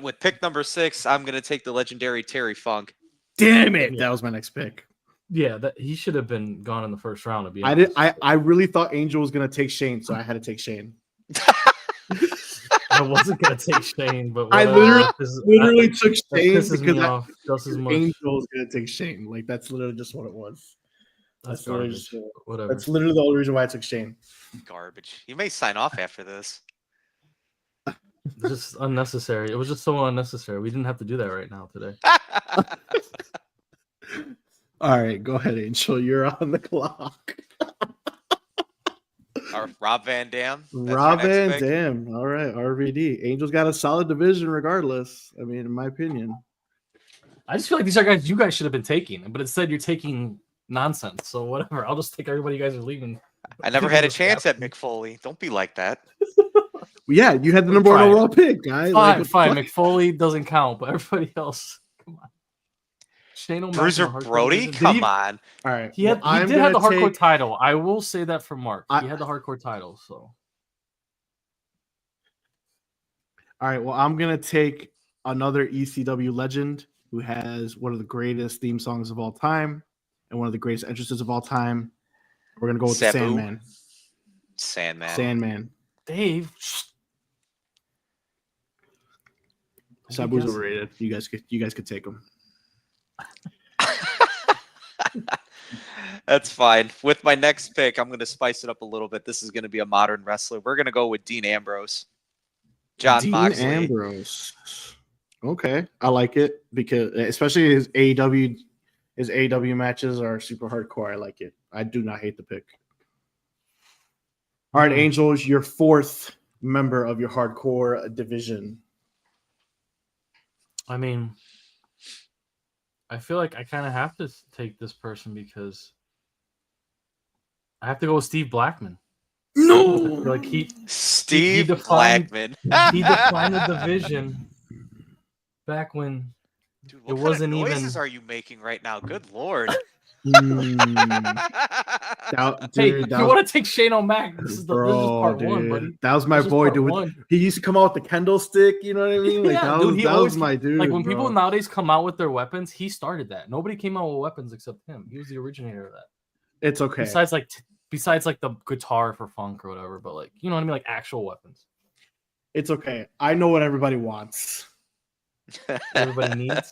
with pick number 6, I'm gonna take the legendary Terry Funk. Damn it! That was my next pick. Yeah, he should have been gone in the first round. To be I honest. did. I really thought Angel was gonna take Shane, so I had to take Shane. I wasn't gonna take Shane, but I whatever. literally took that Shane pisses because me off just as much. Angel was gonna take Shane. Like that's literally just what it was. That's literally garbage. just- Whatever. That's literally the only reason why I took Shane. Garbage. You may sign off after this. It's just unnecessary. It was just so unnecessary. We didn't have to do that right now today. All right, go ahead, Angel. You're on the clock. Or Rob Van Dam. That's your Rob next Van pick? Dam. All right, RVD. Angel's got a solid division regardless. I mean, in my opinion. I just feel like these are guys you guys should have been taking, but instead you're taking nonsense. So whatever. I'll just take everybody you guys are leaving. I never had a chance at Mick Foley. Don't be like that. Yeah, you had the number 1 overall pick, guy. Fine. McFoley doesn't count, but everybody else, come on. Shane O'Mac Bruiser Brody, come on. All right, he did have the hardcore title. I will say that for Mark. He had the hardcore title. So, all right. Well, I'm gonna take another ECW legend who has one of the greatest theme songs of all time and one of the greatest entrances of all time. We're gonna go with the Sandman. Sandman. Dave. Sabu's overrated. You guys could take him. That's fine. With my next pick, I'm going to spice it up a little bit. This is going to be a modern wrestler. We're going to go with Dean Ambrose. John Moxley. Ambrose. Okay, I like it because especially his AEW matches are super hardcore. I like it. I do not hate the pick. All right, Angels, your 4th member of your hardcore division. I mean, I feel like I kind of have to take this person because I have to go with Steve Blackman. No, like Steve Blackman. He defined the division back when Dude, it wasn't kind of even. Noises are you making right now? Good Lord. Hey, you want to take Shane O'Mac? This is part 1, buddy. That was my boy, dude. He used to come out with the Kendo stick. You know what I mean? Like, yeah, that was my dude. Like when people nowadays come out with their weapons, he started that. Nobody came out with weapons except him. He was the originator of that. It's okay. Besides like the guitar for funk or whatever, but like you know what I mean, like actual weapons. It's okay. I know what everybody wants. Everybody needs.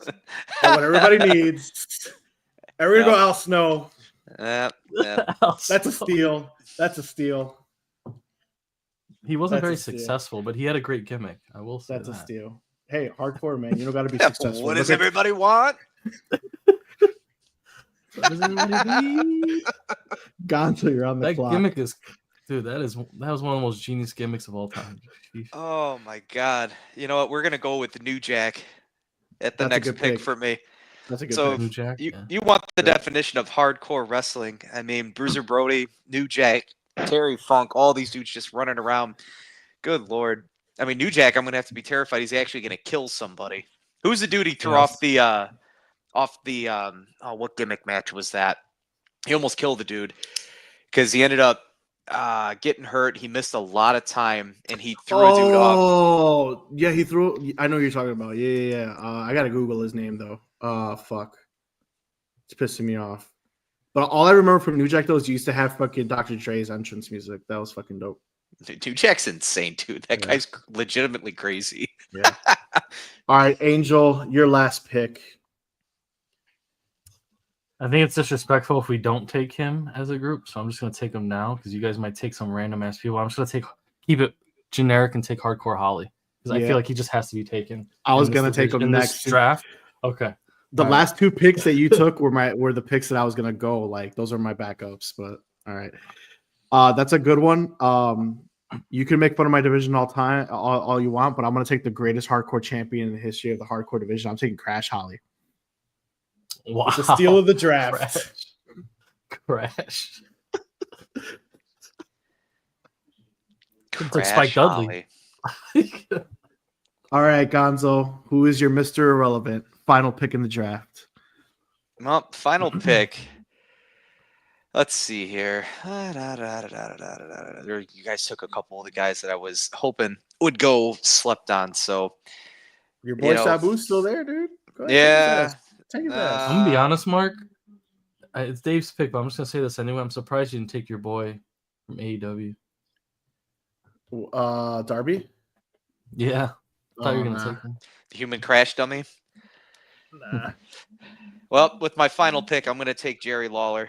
What everybody neody else know. That's a steal. That's a steal. He wasn't very successful, but he had a great gimmick. I will say that's a steal. Hey, hardcore man, you don't got to be successful. What does everybody want? Gonzo, you're on the clock. That gimmick is, dude. That was one of the most genius gimmicks of all time. Oh my god! You know what? We're gonna go with the New Jack at the next pick for me. That's a good pick. New Jack, you want the definition of hardcore wrestling? I mean, Bruiser Brody, New Jack, Terry Funk, all these dudes just running around. Good Lord! I mean, New Jack, I'm gonna have to be terrified. He's actually gonna kill somebody. Who's the dude he threw off the what gimmick match was that? He almost killed the dude because he ended up getting hurt. He missed a lot of time and he threw a dude off. Oh, yeah, he threw. I know what you're talking about. Yeah. I gotta Google his name though. Fuck, it's pissing me off. But all I remember from New Jack though is you used to have fucking Dr. Dre's entrance music. That was fucking dope. Dude, New Jack's insane, dude. That guy's legitimately crazy. Yeah. All right, Angel, your last pick. I think it's disrespectful if we don't take him as a group, so I'm just going to take him now because you guys might take some random ass people. I'm just going to keep it generic and take Hardcore Holly because I feel like he just has to be taken. I was going to take him next draft. Okay. The last 2 picks that you took were the picks that I was going to go. Like those are my backups, but all right. That's a good one. You can make fun of my division all you want, but I'm going to take the greatest hardcore champion in the history of the hardcore division. I'm taking Crash Holly. Wow. It's the steal of the draft. Crash. It's like Spike Dudley. All right, Gonzo. Who is your Mr. Irrelevant? Final pick in the draft. Well, final pick. Let's see here. You guys took a couple of the guys that I was hoping would go slept on. So your boy Sabu's still there, dude. Go ahead, take his ass. I'm gonna be honest, Mark. It's Dave's pick, but I'm just gonna say this anyway. I'm surprised you didn't take your boy from AEW. Darby. Yeah, I thought you were gonna take him. The human crash dummy. Nah. Well, with my final pick, I'm gonna take Jerry Lawler.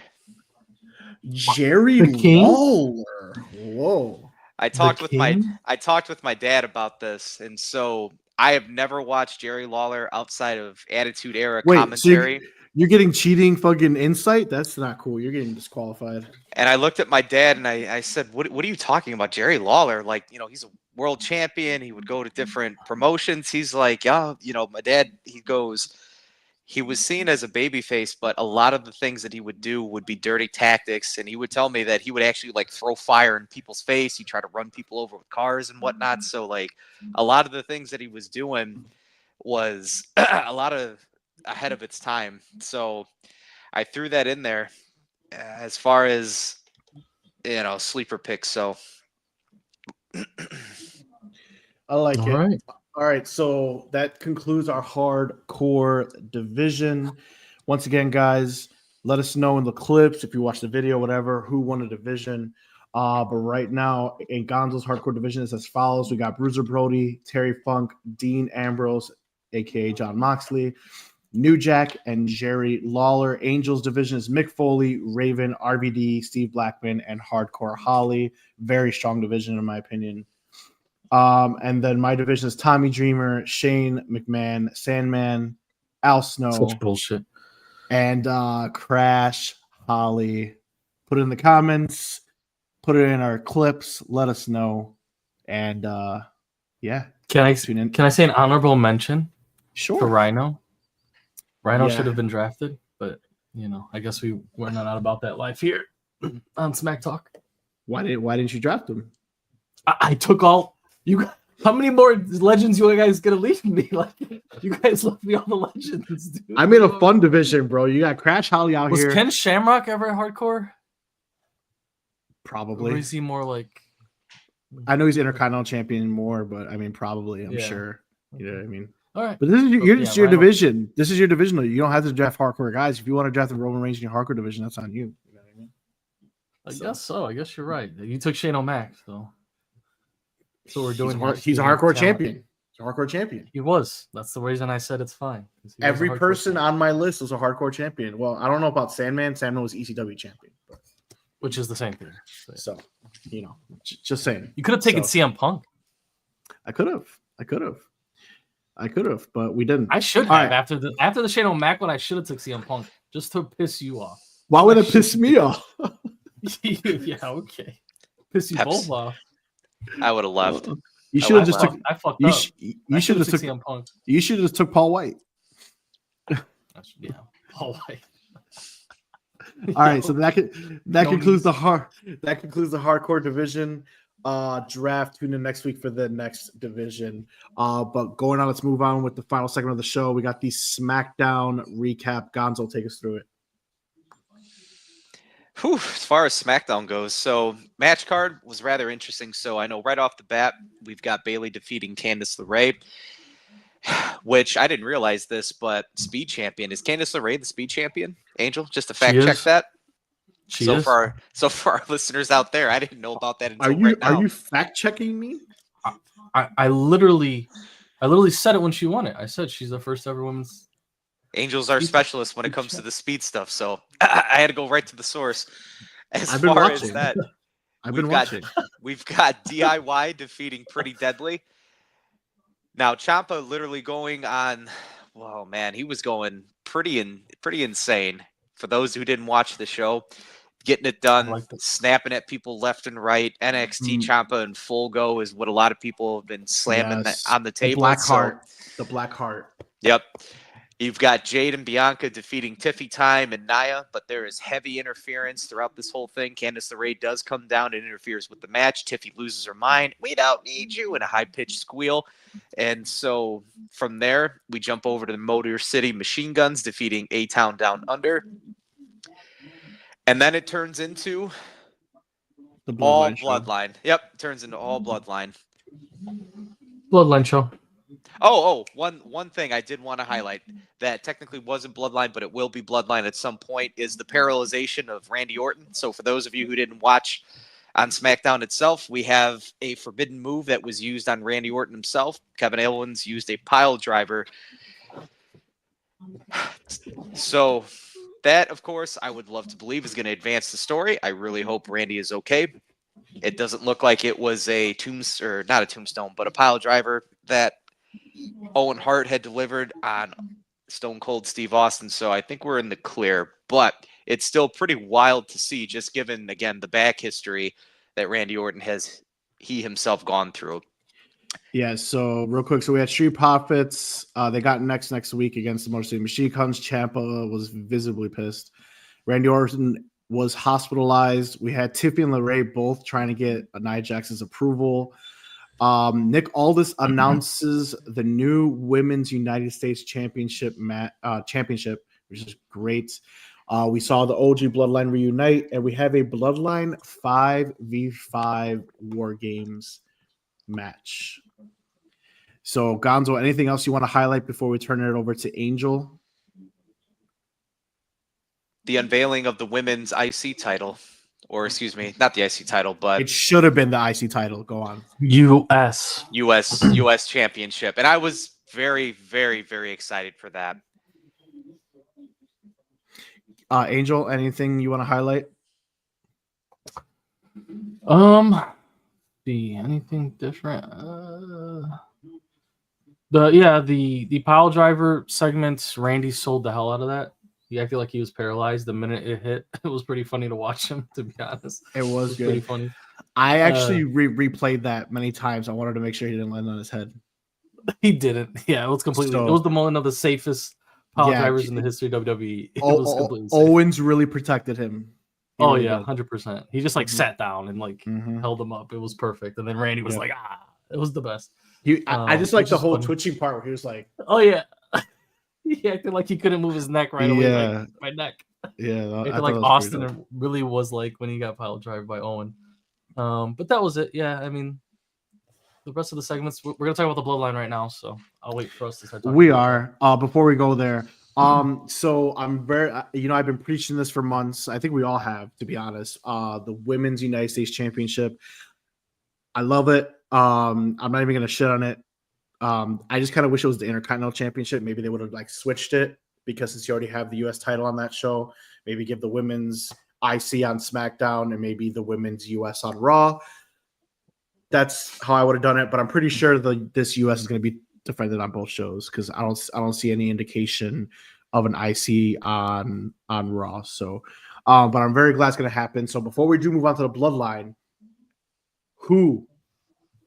Jerry Lawler. Whoa. I talked with my dad about this, and so I have never watched Jerry Lawler outside of Attitude Era commentary. So you're getting cheating fucking insight? That's not cool. You're getting disqualified. And I looked at my dad and I said, what are you talking about? Jerry Lawler? Like, he's a world champion. He would go to different promotions. He's like, my dad, he he was seen as a babyface, but a lot of the things that he would do would be dirty tactics. And he would tell me that he would actually like throw fire in people's face. He'd try to run people over with cars and whatnot. So like a lot of the things that he was doing was a lot of ahead of its time. So I threw that in there as far as, sleeper picks. So I like All it. right. All right, so that concludes our hardcore division. Once again, guys, let us know in the clips if you watch the video, whatever, who won the division. But right now, in Gonzo's hardcore division is as follows: we got Bruiser Brody, Terry Funk, Dean Ambrose, aka John Moxley, New Jack, and Jerry Lawler. Angels division is Mick Foley, Raven, RVD, Steve Blackman, and Hardcore Holly. Very strong division, in my opinion. And then my division is Tommy Dreamer, Shane McMahon, Sandman, Al Snow, Such bullshit. and Crash Holly. Put it in the comments, put it in our clips, let us know. And yeah. Tune in. Can I say an honorable mention Sure. for Rhino? Rhino Yeah. should have been drafted, but I guess we're not about that life here on Smack Talk. Why didn't you draft him? I took all you. How many more legends you guys gonna leave me? Like you guys left me all the legends, dude. I made a fun division, bro. You got Crash Holly out Was here. Ken Shamrock ever hardcore? Probably. Or is he more like? I know he's Intercontinental Champion more, but I mean, probably. I'm Yeah. sure. You know what I mean? All right. But this is your Rhino. division. This is your division. Though. You don't have to draft hardcore guys. If you want to draft the Roman Reigns in your hardcore division, that's on you. You know what I mean? I guess so. I guess you're right. You took Shane O'Mac, so we're doing. He's a hardcore champion. He's a hardcore champion. He was. That's the reason I said it's fine. Every person on my list was a hardcore champion. Well, I don't know about Sandman. Sandman was ECW champion, which is the same thing. So, just saying. You could have taken CM Punk. I could have, but we didn't. I should have right. after the Shane O'Mac one. I should have took CM Punk just to piss you off. Why would it piss me off? Yeah, okay. Piss you both off. I would have left. You should have just took. I fucked up. You should have took CM Punk. You should have just took Paul White. Yeah, Paul White. All right, so that concludes the hardcore division draft. Tune in next week for the next division. But going on, let's move on with the final segment of the show. We got the SmackDown recap. Gonzo, take us through it. Whew, as far as SmackDown goes, so match card was rather interesting. So I know right off the bat, we've got Bayley defeating Candice LeRae, which I didn't realize this, but Speed Champion. Is Candice LeRae the Speed Champion? Angel, just to fact check that. So for our listeners out there, I didn't know about that until right now. Are you fact checking me? I literally said it when she won it. I said she's the first ever women's. Angel's our specialist when it comes to the speed stuff, so I had to go right to the source. I've been watching. We've got DIY defeating Pretty Deadly. Now Ciampa literally going on. Well, man, he was going pretty insane. For those who didn't watch the show, getting it done, snapping at people left and right. NXT Ciampa in full go is what a lot of people have been slamming on the table. The Black Heart. Yep. You've got Jade and Bianca defeating Tiffy Time and Nia, but there is heavy interference throughout this whole thing. Candice LeRae does come down and interferes with the match. Tiffy loses her mind. We don't need you, in a high-pitched squeal. And so from there, we jump over to the Motor City Machine Guns defeating A-Town Down Under. And then it turns into the Bloodline. Yep, turns into all Bloodline. Bloodline show. One thing I did want to highlight that technically wasn't Bloodline, but it will be Bloodline at some point is the paralyzation of Randy Orton. So for those of you who didn't watch on SmackDown itself, we have a forbidden move that was used on Randy Orton himself. Kevin Owens used a pile driver. So that, of course, I would love to believe is going to advance the story. I really hope Randy is okay. It doesn't look like it was a not a tombstone, but a pile driver that Owen Hart had delivered on Stone Cold Steve Austin. So I think we're in the clear, but it's still pretty wild to see, just given, again, the back history that Randy Orton has himself gone through. Yeah, so real quick, so we had Street Profits. They got next week against the Motor City Machine Guns. Ciampa was visibly pissed. Randy Orton was hospitalized. We had Tiffany and LeRae both trying to get Nia Jax's approval. Nick Aldis announces the new Women's United States Championship, which is great. We saw the OG Bloodline reunite, and we have a Bloodline 5v5 War Games match. So, Gonzo, anything else you want to highlight before we turn it over to Angel? The unveiling of the women's IC title, or excuse me, not the IC title, but It should have been the IC title. Go on. US championship. And I was very, very, very excited for that. Angel, anything you want to highlight? Anything different? The pile driver segments, Randy sold the hell out of that. He acted like he was paralyzed the minute it hit. It was pretty funny to watch him, to be honest. It was good. Pretty funny. I actually replayed that many times. I wanted to make sure he didn't land on his head. He didn't. Yeah, it was completely. It was one of the safest pile drivers in the history of WWE. It was completely safe. Owens really protected him. He really 100%. He just sat down and held him up. It was perfect. And then Randy was like, it was the best. I just like the whole twitching part where he was like, oh yeah. He acted like he couldn't move his neck right away. Yeah. Like, my neck. Yeah. Acted like Austin really was like when he got pile drive by Owen. But that was it. Yeah, I mean, the rest of the segments, we're going to talk about the Bloodline right now, so I'll wait for us to start talking. We are. Before we go there, so I'm very, I've been preaching this for months. I think we all have, to be honest. The Women's United States Championship. I love it. I'm not even going to shit on it. I just kind of wish it was the Intercontinental Championship. Maybe they would have switched it, because since you already have the U.S. title on that show, maybe give the women's IC on SmackDown and maybe the women's U.S. on Raw. That's how I would have done it. But I'm pretty sure this U.S. is going to be defended on both shows, because I don't see any indication of an IC on Raw. So, but I'm very glad it's going to happen. So before we do move on to the Bloodline, who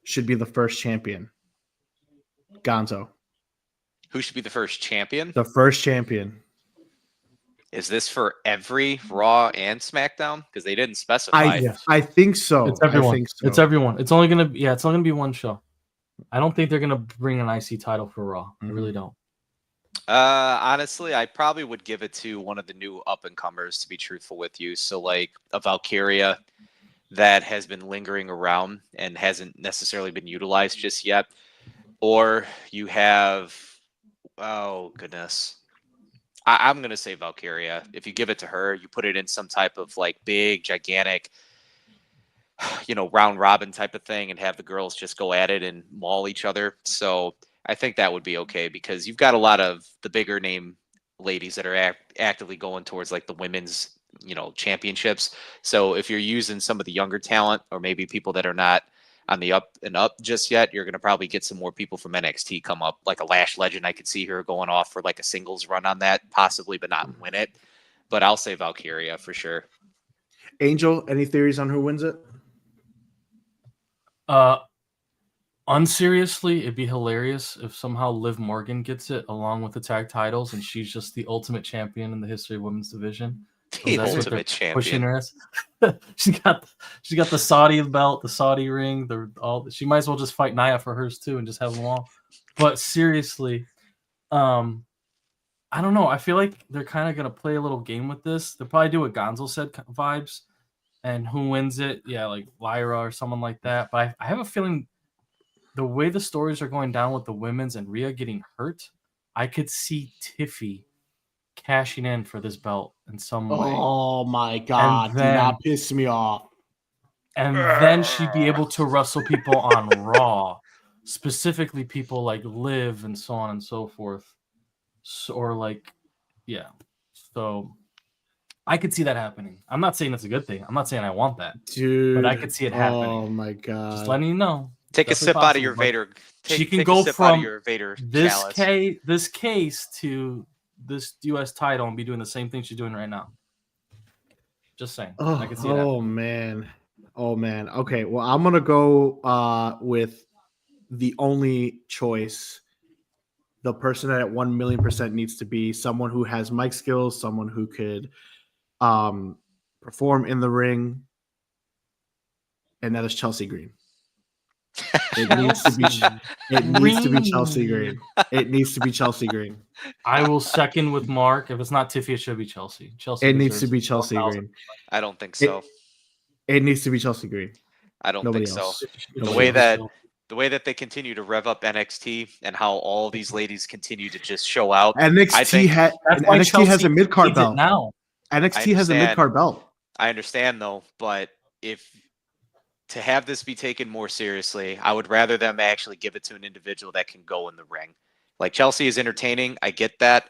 should be the first champion? Gonzo. Who should be the first champion? The first champion. Is this for every Raw and SmackDown? Because they didn't specify. I think so. It's everyone. I think so. It's everyone. It's only gonna be one show. I don't think they're gonna bring an IC title for Raw. I really don't. Honestly, I probably would give it to one of the new up and comers, to be truthful with you. So like a Valkyria that has been lingering around and hasn't necessarily been utilized just yet. Or you have, oh goodness, I'm gonna say Valkyria. If you give it to her, you put it in some type of big, gigantic, round robin type of thing, and have the girls just go at it and maul each other. So I think that would be okay, because you've got a lot of the bigger name ladies that are actively going towards the women's, championships. So if you're using some of the younger talent, or maybe people that are not on the up and up just yet, you're going to probably get some more people from NXT come up, like a Lash Legend. I could see her going off for a singles run on that, possibly, but not win it. But I'll say Valkyria for sure. Angel, any theories on who wins it? Unseriously, it'd be hilarious if somehow Liv Morgan gets it along with the tag titles, and she's just the ultimate champion in the history of women's division. The ultimate champion. Her ass. she got the Saudi belt, the Saudi ring. She might as well just fight Nia for hers too, and just have them all. But seriously, I don't know. I feel like they're kind of gonna play a little game with this. They'll probably do what Gonzo said vibes, and who wins it? Yeah, like Lyra or someone like that. But I have a feeling the way the stories are going down with the women's and Rhea getting hurt, I could see Tiffy cashing in for this belt in some way. Oh my god, do not piss me off. And then she'd be able to wrestle people on Raw, specifically people like Liv and so on and so forth. So I could see that happening. I'm not saying it's a good thing. I'm not saying I want that. Dude. But I could see it happening. Oh my god. Just letting you know. Take a sip out of your Vader. She can go from this case to this U.S. title and be doing the same thing she's doing right now. Just saying. I can see that. Oh man. Okay. Well, I'm gonna go with the only choice. The person that at 1,000,000% needs to be someone who has mic skills, someone who could perform in the ring, and that is Chelsea Green. It needs to be. It needs to be Chelsea Green. It needs to be Chelsea Green. I will second with Mark. If it's not Tiffy, it should be Chelsea. Chelsea. It needs to be deserves Chelsea 1,000. Green. I don't think so. It needs to be Chelsea Green. I don't Nobody think else. so. It The way should be that Chelsea. the way that they continue to rev up NXT and how all these ladies continue to just show out. NXT I think has Chelsea a mid card needs it belt. now. NXT has a mid card belt. I understand though, but if to have this be taken more seriously, I would rather them actually give it to an individual that can go in the ring. Like Chelsea is entertaining, I get that.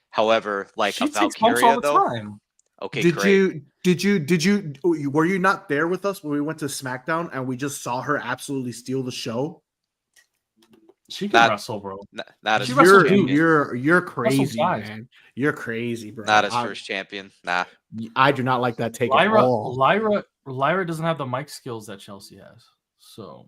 However, like She a takes bumps all Valkyria the though. time. Okay, Did great. you were you not there with us when we went to SmackDown and we just saw her absolutely steal the show? She can wrestle, bro. Not as She first wrestled champion. You're crazy, guys. man. You're crazy, bro. Not as first champion. Nah. I do not like that take at all. Lyra doesn't have the mic skills that Chelsea has, so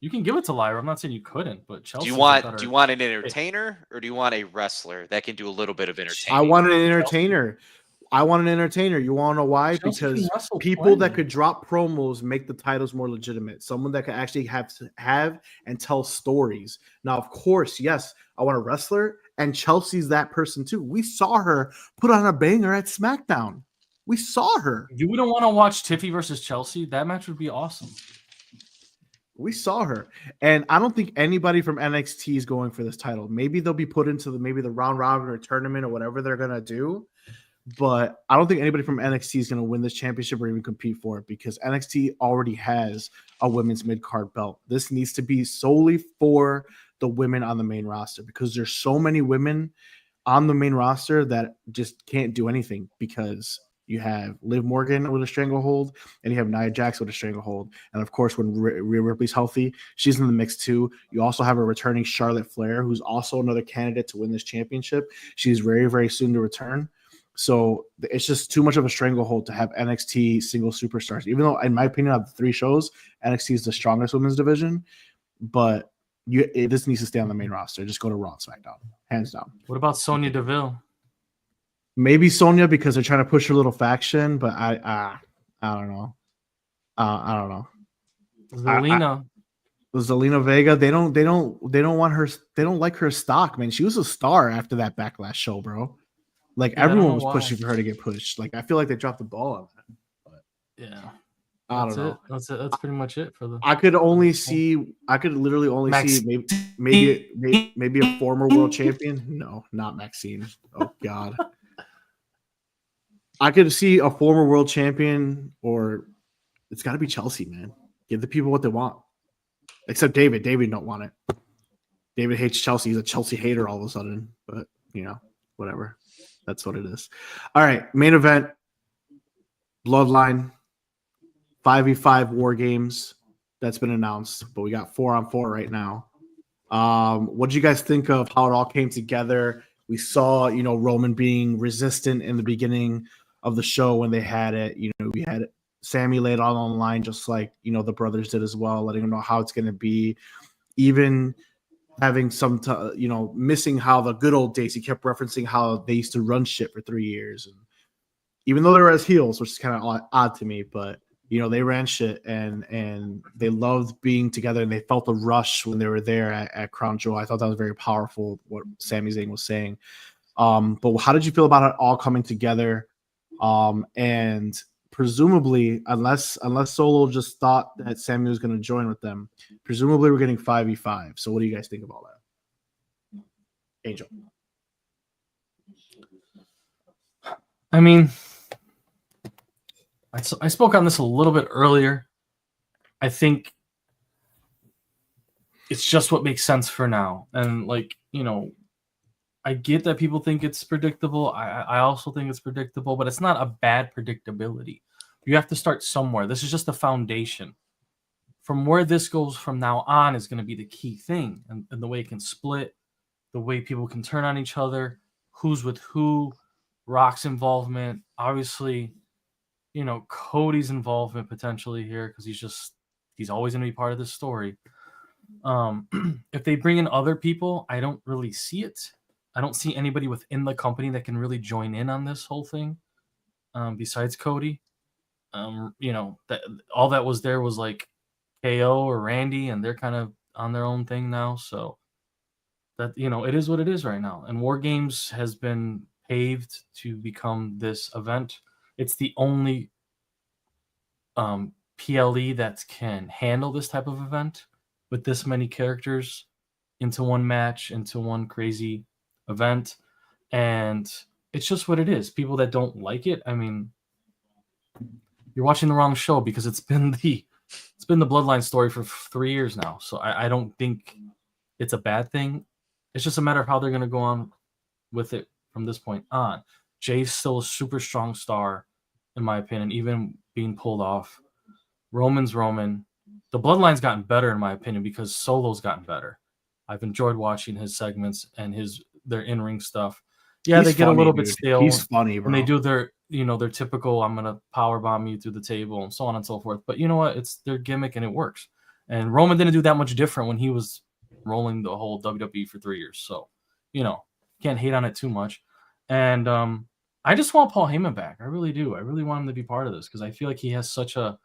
you can give it to Lyra. I'm not saying you couldn't, but Chelsea. Do you want an entertainer or do you want a wrestler that can do a little bit of entertaining? I want an entertainer. You want to know why? Chelsea because can people that could drop promos make the titles more legitimate. Someone that could actually have and tell stories. Now, of course, yes, I want a wrestler, and Chelsea's that person too. We saw her put on a banger at SmackDown. We saw her. You wouldn't want to watch Tiffy versus Chelsea? That match would be awesome. We saw her, and I don't think anybody from NXT is going for this title. Maybe they'll be put into the round robin or tournament or whatever they're gonna do. But I don't think anybody from NXT is going to win this championship or even compete for it because NXT already has a women's mid-card belt. This needs to be solely for the women on the main roster because there's so many women on the main roster that just can't do anything because you have Liv Morgan with a stranglehold and you have Nia Jax with a stranglehold. And of course, when Rhea Ripley's healthy, she's in the mix too. You also have a returning Charlotte Flair, who's also another candidate to win this championship. She's very, very soon to return. So it's just too much of a stranglehold to have NXT single superstars. Even though, in my opinion, of the 3 shows, NXT is the strongest women's division. But this needs to stay on the main roster. Just go to Raw and SmackDown, hands down. What about Sonya Deville? Maybe Sonya because they're trying to push her little faction, but I don't know. I don't know. Zelina Vega. They don't want her. They don't like her stock, man. She was a star after that Backlash show, bro. Like everyone was pushing for her to get pushed. Like I feel like they dropped the ball on that. But yeah, I don't know. That's it. That's pretty much it for the. I could literally only see maybe a former world champion. No, not Maxine. Oh God. I could see a former world champion, or it's got to be Chelsea, man. Give the people what they want. Except David. David don't want it. David hates Chelsea. He's a Chelsea hater all of a sudden. But whatever. That's what it is. All right, main event, Bloodline, 5v5 War Games. That's been announced, but we got 4-on-4 right now. What did you guys think of how it all came together? We saw, Roman being resistant in the beginning of the show when they had it. We had Sammy laid out on the line just like, the brothers did as well, letting them know how it's going to be. Even having some, missing how the good old days. He kept referencing how they used to run shit for 3 years. And even though they were as heels, which is kind of odd to me, but, they ran shit and they loved being together and they felt the rush when they were there at Crown Jewel. I thought that was very powerful, what Sami Zayn was saying. But how did you feel about it all coming together? And presumably, unless Solo just thought that Sammy was going to join with them, presumably we're getting 5v5. So what do you guys think of all that? Angel. I mean, I spoke on this a little bit earlier. I think it's just what makes sense for now. And I get that people think it's predictable. I also think it's predictable, but it's not a bad predictability. You have to start somewhere. This is just the foundation. From where this goes from now on is going to be the key thing. And the way it can split, the way people can turn on each other, who's with who, Rock's involvement, obviously, Cody's involvement potentially here because he's always going to be part of this story. If they bring in other people, I don't really see it. I don't see anybody within the company that can really join in on this whole thing, besides Cody. That all that was there was like KO or Randy, and they're kind of on their own thing now. So that it is what it is right now. And War Games has been paved to become this event. It's the only PLE that can handle this type of event with this many characters into one match, into one crazy event. And it's just what it is. People that don't like it, I mean, you're watching the wrong show, because it's been the Bloodline story for 3 years now. So I don't think it's a bad thing. It's just a matter of how they're going to go on with it from this point on. Jay's still a super strong star, in my opinion, even being pulled off. Roman's Roman. The Bloodline's gotten better, in my opinion, because Solo's gotten better. I've enjoyed watching his segments and their in-ring stuff. Yeah, He's they get funny, a little bit dude. stale. He's funny, bro. And they do their typical, I'm gonna power bomb you through the table and so on and so forth. But you know what? It's their gimmick and it works. And Roman didn't do that much different when he was rolling the whole WWE for 3 years. So, can't hate on it too much. And I just want Paul Heyman back. I really do. I really want him to be part of this, because I feel like he has such a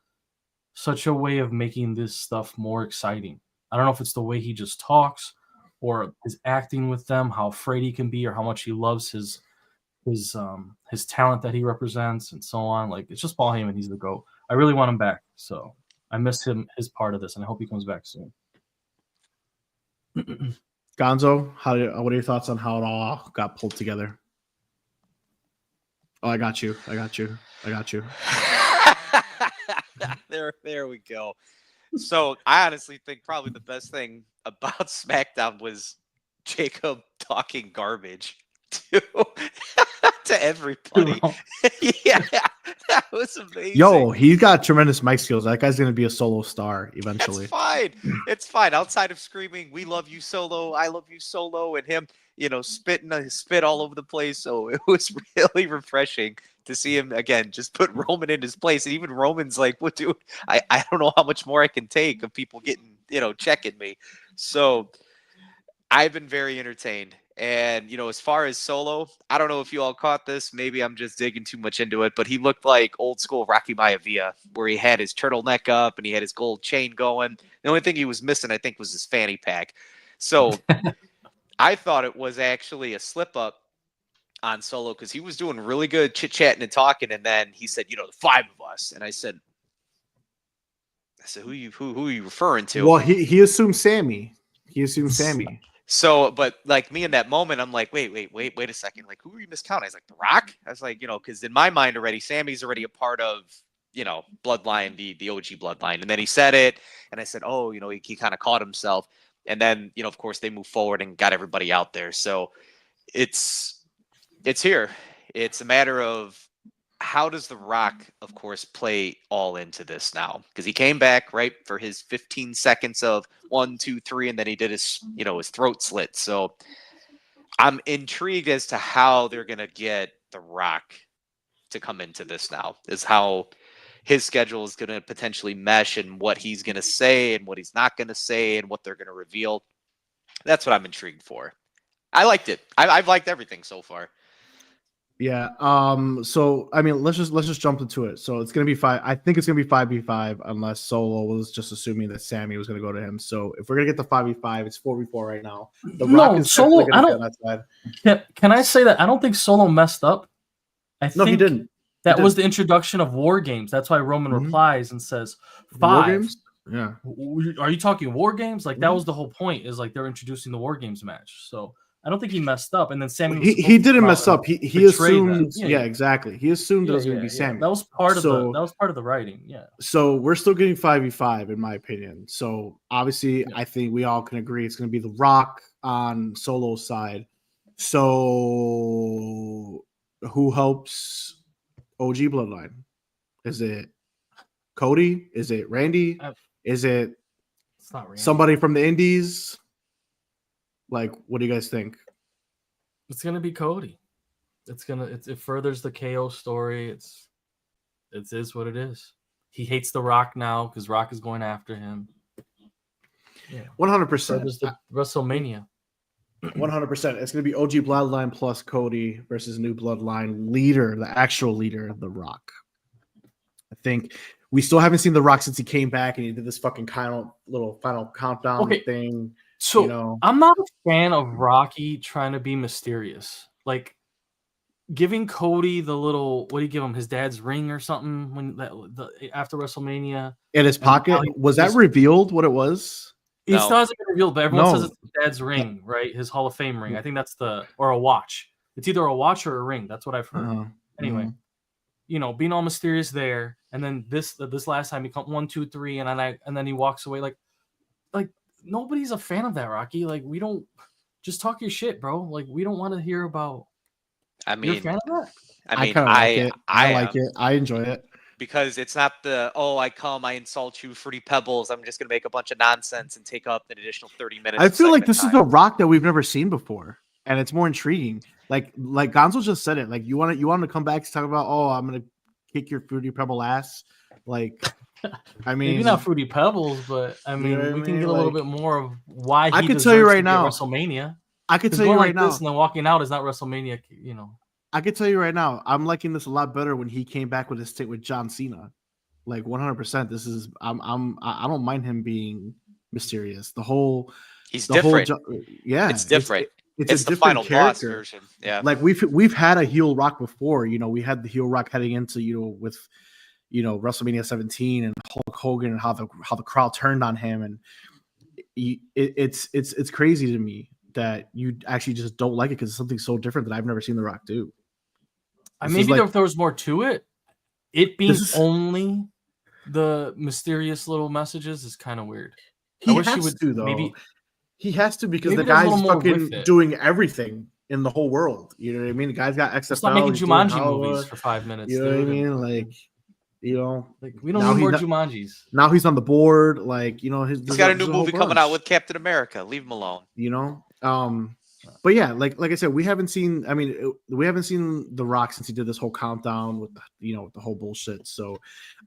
way of making this stuff more exciting. I don't know if it's the way he just talks or his acting with them, how afraid he can be, or how much he loves his talent that he represents, and so on. Like, it's just Paul Heyman. He's the GOAT. I really want him back. So I miss his part of this, and I hope he comes back soon. Gonzo, what are your thoughts on how it all got pulled together? Oh, I got you. There we go. So I honestly think probably the best thing about SmackDown was Jacob talking garbage to everybody. Yeah, that was amazing. Yo, he's got tremendous mic skills. That guy's gonna be a solo star eventually. It's fine. It's fine. Outside of screaming, "We love you, Solo. I love you, Solo," and him, spitting his spit all over the place. So it was really refreshing to see him again, just put Roman in his place. And even Roman's like, "What, dude? I don't know how much more I can take of people getting, checking me." So I've been very entertained. And, as far as Solo, I don't know if you all caught this. Maybe I'm just digging too much into it, but he looked like old school Rocky Maivia, where he had his turtleneck up and he had his gold chain going. The only thing he was missing, I think, was his fanny pack. So I thought it was actually a slip up on Solo, because he was doing really good chit-chatting and talking. And then he said, the 5 of us. And I said, who are you referring to? Well, he assumed Sammy. So, but like me in that moment, I'm like, wait a second. Like, who are you miscounting? I was like, The Rock? I was like, because in my mind already, Sammy's already a part of, Bloodline, the OG Bloodline. And then he said it, and I said, oh, he kind of caught himself. And then, of course, they moved forward and got everybody out there. So it's here. It's a matter of, how does The Rock, of course, play all into this now? Because he came back, right, for his 15 seconds of 1, 2, 3, and then he did his throat slit. So I'm intrigued as to how they're going to get The Rock to come into this now, is how his schedule is going to potentially mesh, and what he's going to say and what he's not going to say and what they're going to reveal. That's what I'm intrigued for. I liked it. I've liked everything so far. Yeah. So I mean, let's just jump into it. So it's gonna be 5. I think it's gonna be 5v5, unless Solo was just assuming that Sammy was gonna go to him. So if we're gonna get the 5v5, it's 4v4 right now. The Rock is Solo. I don't. On that side. Can I say that I don't think Solo messed up? No, he didn't. That was the introduction of War Games. That's why Roman replies and says 5. War Games? Yeah. Are you talking War Games? Like, that was the whole point, is like they're introducing the War Games match. So I don't think he messed up. And then Sammy he didn't mess up. He assumed exactly. He assumed it was going to be Sammy. That was part of the writing. Yeah. So we're still getting 5v5 in my opinion. So obviously I think we all can agree it's going to be The Rock on Solo's side. So who helps OG Bloodline? Is it Cody? Is it Randy? Is it somebody from the Indies? Like, what do you guys think? It's gonna be Cody. It furthers the KO story. It is what it is. He hates The Rock now because Rock is going after him. 100%. So there's the WrestleMania. 100%. It's going to be OG Bloodline plus Cody versus New Bloodline leader, the actual leader, The Rock. I think we still haven't seen The Rock since he came back and he did this fucking little final countdown thing. So I'm not a fan of Rocky trying to be mysterious. Like giving Cody the little, what do you give him? His dad's ring or something when after WrestleMania in his pocket. Was that revealed what it was? It still hasn't been revealed, but everyone says it's his dad's ring, right? His Hall of Fame ring. I think that's or a watch. It's either a watch or a ring. That's what I've heard. Anyway, being all mysterious there, and then this last time he come 1, 2, 3, and then he walks away like nobody's a fan of that, Rocky. Like we don't just talk your shit, bro. Like we don't want to hear about. I mean, you're a fan of that? I kind of like it. I like it. I enjoy it. Because it's not I insult you, Fruity Pebbles. I'm just going to make a bunch of nonsense and take up an additional 30 minutes. I feel like this is a Rock that we've never seen before, and it's more intriguing. Like Gonzo just said it. Like you want to come back to talk about, I'm going to kick your Fruity Pebble ass. Like, I mean, maybe not Fruity Pebbles, but I mean, we can get a little bit more of why he I could tell you right now, WrestleMania. I could tell you right now, and then walking out is not WrestleMania. I could tell you right now, I'm liking this a lot better when he came back with his stick with John Cena. Like 100%. This is I don't mind him being mysterious. He's different. It's different. It's the different final character. boss version. Yeah. Like we've had a heel Rock before. We had the heel Rock heading into with WrestleMania 17 and Hulk Hogan and how the crowd turned on him, and it's crazy to me that you actually just don't like it because it's something so different that I've never seen The Rock do. Maybe there was more to it. It being only the mysterious little messages is kind of weird. He has to, though. Maybe he has to because the guy's fucking doing everything in the whole world. You know what I mean? The guy's got XFL. Stop making Jumanji movies for 5 minutes. You know what I mean? Like we don't need more Jumanjis. Now he's on the board. Like he's got a new movie coming out with Captain America. Leave him alone. But yeah, like I said, we haven't seen. I mean, we haven't seen The Rock since he did this whole countdown with the whole bullshit. So,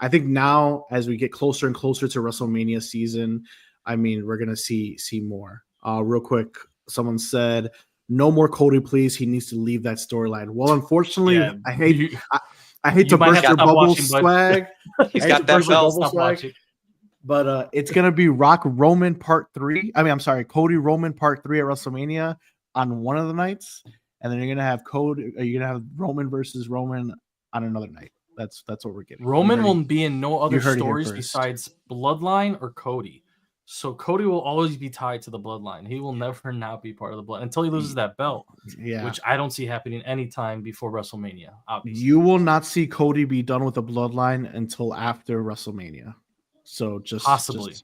I think now as we get closer and closer to WrestleMania season, I mean, we're gonna see more. Real quick, someone said, "No more Cody, please. He needs to leave that storyline." Well, unfortunately, I hate to burst your bubble, swag. He's got that belt. But it's gonna be Rock Roman Part 3. I mean, I'm sorry, Cody Roman Part 3 at WrestleMania on one of the nights, and then you're gonna have Roman versus Roman on another night. That's what we're getting. Roman will be in no other stories besides Bloodline or Cody. So Cody will always be tied to the Bloodline. He will never not be part of the Bloodline until he loses that belt. Yeah, which I don't see happening anytime before WrestleMania. Obviously, you will not see Cody be done with the Bloodline until after WrestleMania. So possibly.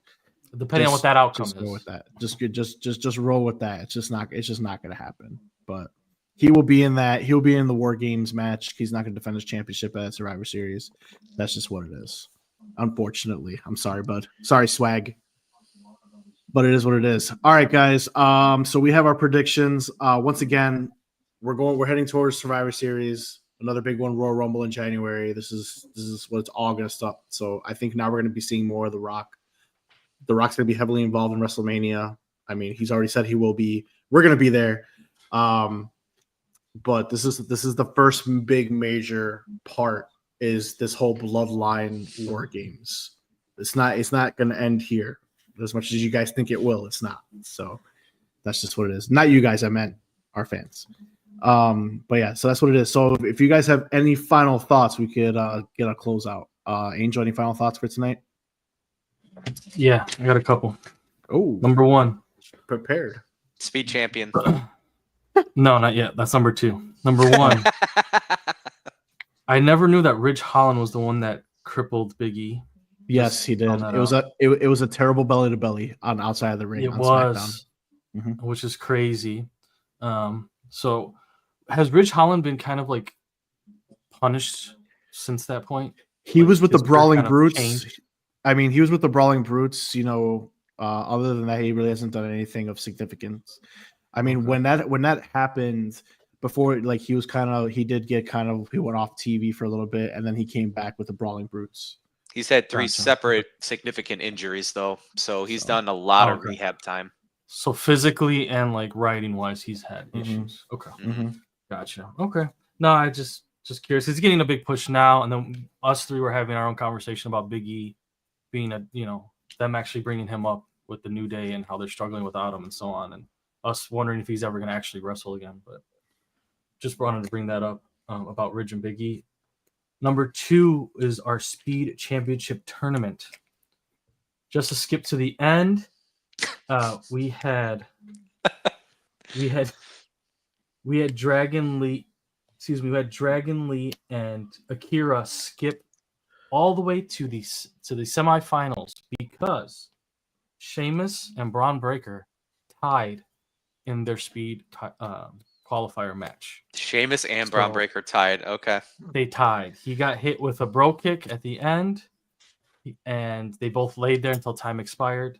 Depending on what that outcome is. Go with that. Just roll with that. It's just not going to happen. But he will be in that. He'll be in the War Games match. He's not going to defend his championship at Survivor Series. That's just what it is. Unfortunately, I'm sorry, bud. Sorry, swag. But it is what it is. All right, guys. So we have our predictions. Once again, we're heading towards Survivor Series. Another big one, Royal Rumble in January. This is what it's all going to stop. So I think now we're going to be seeing more of The Rock. The Rock's going to be heavily involved in WrestleMania. I mean, he's already said he will be. We're going to be there. But this is the first big major part is this whole Bloodline War Games. It's not going to end here as much as you guys think it will. It's not. So that's just what it is. Not you guys. I meant our fans. But yeah, so that's what it is. So if you guys have any final thoughts, we could get a closeout. Angel, any final thoughts for tonight? Yeah, I got a couple. Oh, number one, prepared. Speed champion. No, not yet. That's number two. Number one, I never knew that Ridge Holland was the one that crippled Big E. Yes, he did. It was a terrible belly to belly on outside of the ring. It was, which is crazy. So has Ridge Holland been kind of like punished since that point? He was with the Brawling Brutes. I mean, he was with the Brawling Brutes, other than that, he really hasn't done anything of significance. I mean, when that happened before, like he went off TV for a little bit and then he came back with the Brawling Brutes. He's had 3 Gotcha. separate significant injuries, though, so he's So- done a lot of okay. rehab time. So physically and like writing wise, he's had Mhm. issues. Okay, Mm-hmm. gotcha. Okay, no, I just curious. He's getting a big push now, and then us three were having our own conversation about Big E being them actually bringing him up with the New Day and how they're struggling without him and so on, and us wondering if he's ever going to actually wrestle again. But just wanted to bring that up about Ridge and Big E. Number 2 is our Speed Championship tournament. Just to skip to the end, we had Dragon Lee. Excuse me, we had Dragon Lee and Akira skip all the way to the semifinals because Sheamus and Braun Breaker tied in their Speed qualifier match. Sheamus and Braun So- Breaker tied. Okay. They tied. He got hit with a bro kick at the end, and they both laid there until time expired.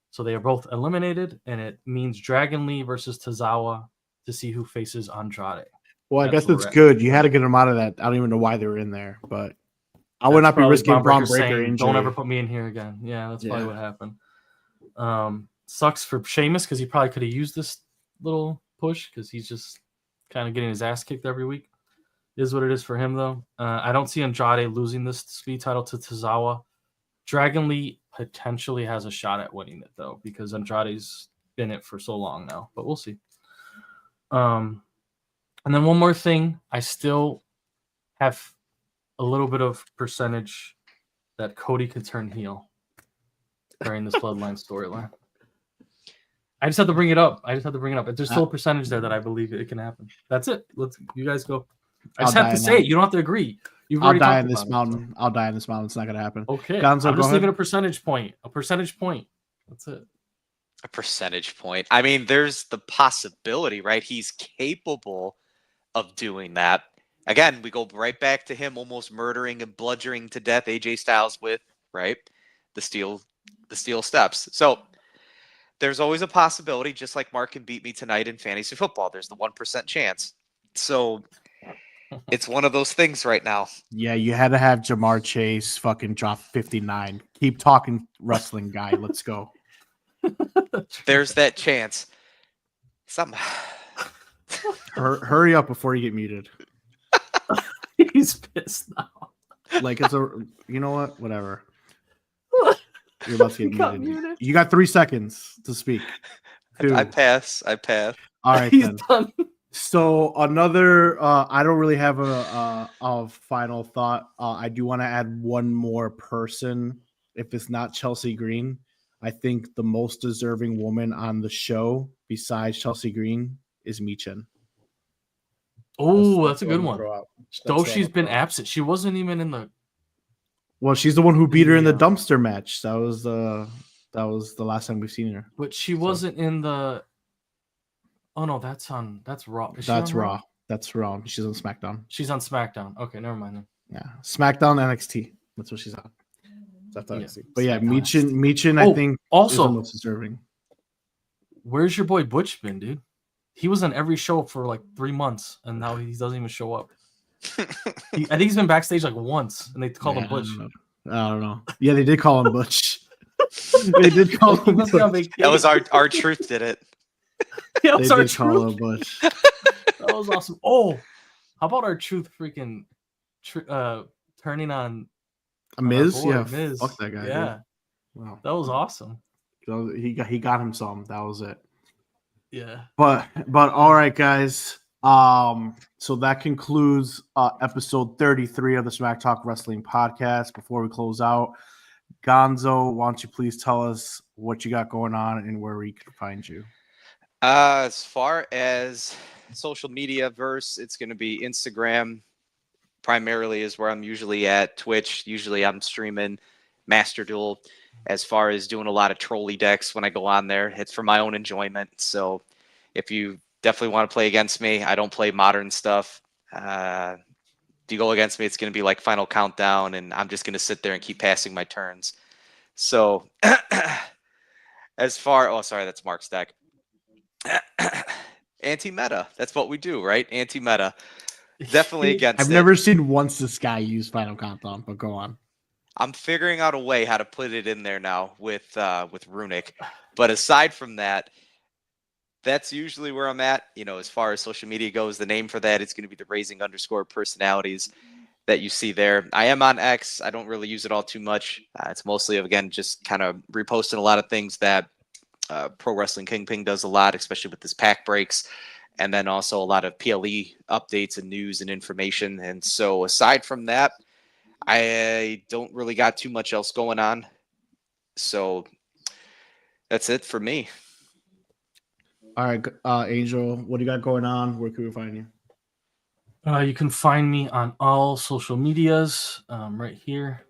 So they are both eliminated, and it means Dragon Lee versus Tozawa to see who faces Andrade. Well, I That's guess where it's we're at. good. You had to get him out of that. I don't even know why they were in there, but I would That's not be probably risking Braun Breaker Breaker saying, injury. don't ever put me in here again. Yeah, that's probably Yeah. what happened. Sucks for Sheamus because he probably could have used this little push because he's just kind of getting his ass kicked every week. Is what it is for him, though. I don't see Andrade losing this Speed title to Tozawa. Dragon Lee potentially has a shot at winning it, though, because Andrade's been it for so long now. But we'll see. And then one more thing. I still have a little bit of percentage that Cody could turn heel during this Bloodline storyline. I just have to bring it up. There's still a percentage there that I believe it can happen. That's it. You guys go. I just I'll have die to in say that. it. You don't have to agree. You've I'll already die talked in this about it, mountain. I'll die in this mountain. It's not gonna happen. so. Okay. Gonzo, I'm go just leaving ahead. a percentage point. A percentage point. That's it. A percentage point. I mean, there's the possibility, right? He's capable of doing that. Again, we go right back to him almost murdering and bludgeoning to death AJ Styles with, right? The steel steps. So there's always a possibility, just like Mark can beat me tonight in fantasy football. There's the 1% chance. So it's one of those things right now. Yeah, you had to have Jamar Chase fucking drop 59. Keep talking, wrestling guy. Let's go. There's that chance. Hurry up before you get muted. He's pissed now. Like it's a. You know what? Whatever. You're about to He get got muted. muted. You got 3 seconds to speak. I Two. pass. All right He's then. done. So another, I don't really have a final thought. I do want to add one more person. If it's not Chelsea Green, I think the most deserving woman on the show besides Chelsea Green is Michin. Oh, that's a what good I'm gonna one. throw out. Though what she's I'm been gonna throw out. absent. She wasn't even in the. Well, she's the one who beat her in the Yeah. dumpster match. That was the last time we've seen her. But she wasn't in the. Oh no, that's Raw. Is she That's on Raw. That's Raw. She's on SmackDown. She's on SmackDown. Okay, never mind then. Yeah, SmackDown NXT. That's what she's on. That's Yeah, NXT. But yeah, SmackDown Michin, I Oh, think is also- the most deserving. Where's your boy Butch been, dude? He was on every show for like 3 months, and now he doesn't even show up. I think he's been backstage like once, and they called him Yeah, Butch. I don't know. Yeah, they did call him Butch. They did call He him must be on Butch. vacation. That was our truth did it. That They was our did call truth. him Butch. That was awesome. Oh, how about our truth freaking turning on our Miz? boy, Yeah, Miz. fuck that guy. Yeah, Dude. Wow. that was awesome. He got him some. That was it. Yeah. But all right, guys. So that concludes episode 33 of the Smack Talk Wrestling Podcast. Before we close out, Gonzo, why don't you please tell us what you got going on and where we can find you? As far as social media verse, it's going to be Instagram primarily is where I'm usually at. Twitch, usually I'm streaming Master Duel. As far as doing a lot of trolley decks when I go on there, it's for my own enjoyment. So if you definitely want to play against me, I don't play modern stuff. If you go against me, it's going to be like Final Countdown, and I'm just going to sit there and keep passing my turns. So as far, oh, sorry, that's Mark's deck. Anti-meta. That's what we do, right? Anti-meta. Definitely against I've it. never seen once this guy use Final Countdown, but go on. I'm figuring out a way how to put it in there now with Runic. But aside from that, that's usually where I'm at. As far as social media goes, the name for that is going to be the Raising_Personalities that you see there. I am on X. I don't really use it all too much. It's mostly, again, just kind of reposting a lot of things that Pro Wrestling Kingpin does a lot, especially with this pack breaks. And then also a lot of PLE updates and news and information. And so aside from that, I don't really got too much else going on. So that's it for me. All right, Angel, what do you got going on? Where can we find you? You can find me on all social medias right here.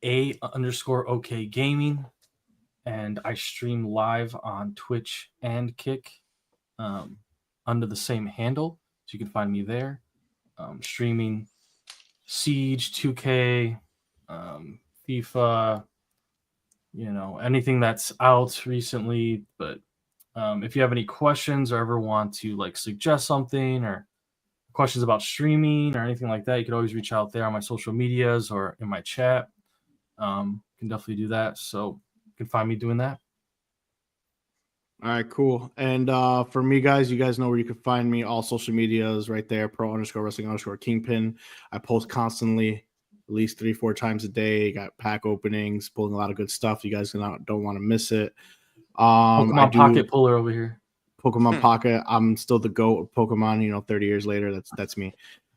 A_OK Gaming. And I stream live on Twitch and Kick under the same handle. So you can find me there. Streaming Siege, 2K, FIFA, anything that's out recently. But if you have any questions or ever want to suggest something or questions about streaming or anything like that, you can always reach out there on my social medias or in my chat. You can definitely do that. So you can find me doing that. All right, cool. And for me, guys, you guys know where you can find me. All social medias right there, pro_wrestling_kingpin. I post constantly, at least 3-4 times a day. Got pack openings, pulling a lot of good stuff. You guys don't want to miss it. Pokemon Pocket Puller over here. Pokemon Pocket. I'm still the GOAT of Pokemon, 30 years later. That's me.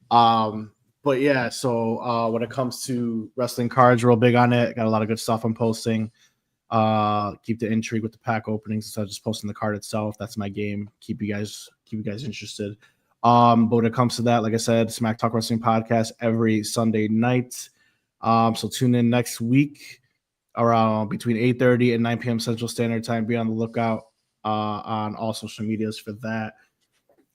But yeah, so when it comes to wrestling cards, real big on it. Got a lot of good stuff I'm posting. Keep the intrigue with the pack openings instead of just posting the card itself. That's my game. Keep you guys interested. But when it comes to that, like I said, Smack Talk Wrestling Podcast every Sunday night. So tune in next week around between 8:30 and 9 p.m. Central Standard Time. Be on the lookout on all social medias for that.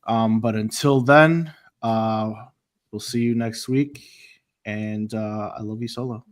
But until then, we'll see you next week. And I love you, Solo.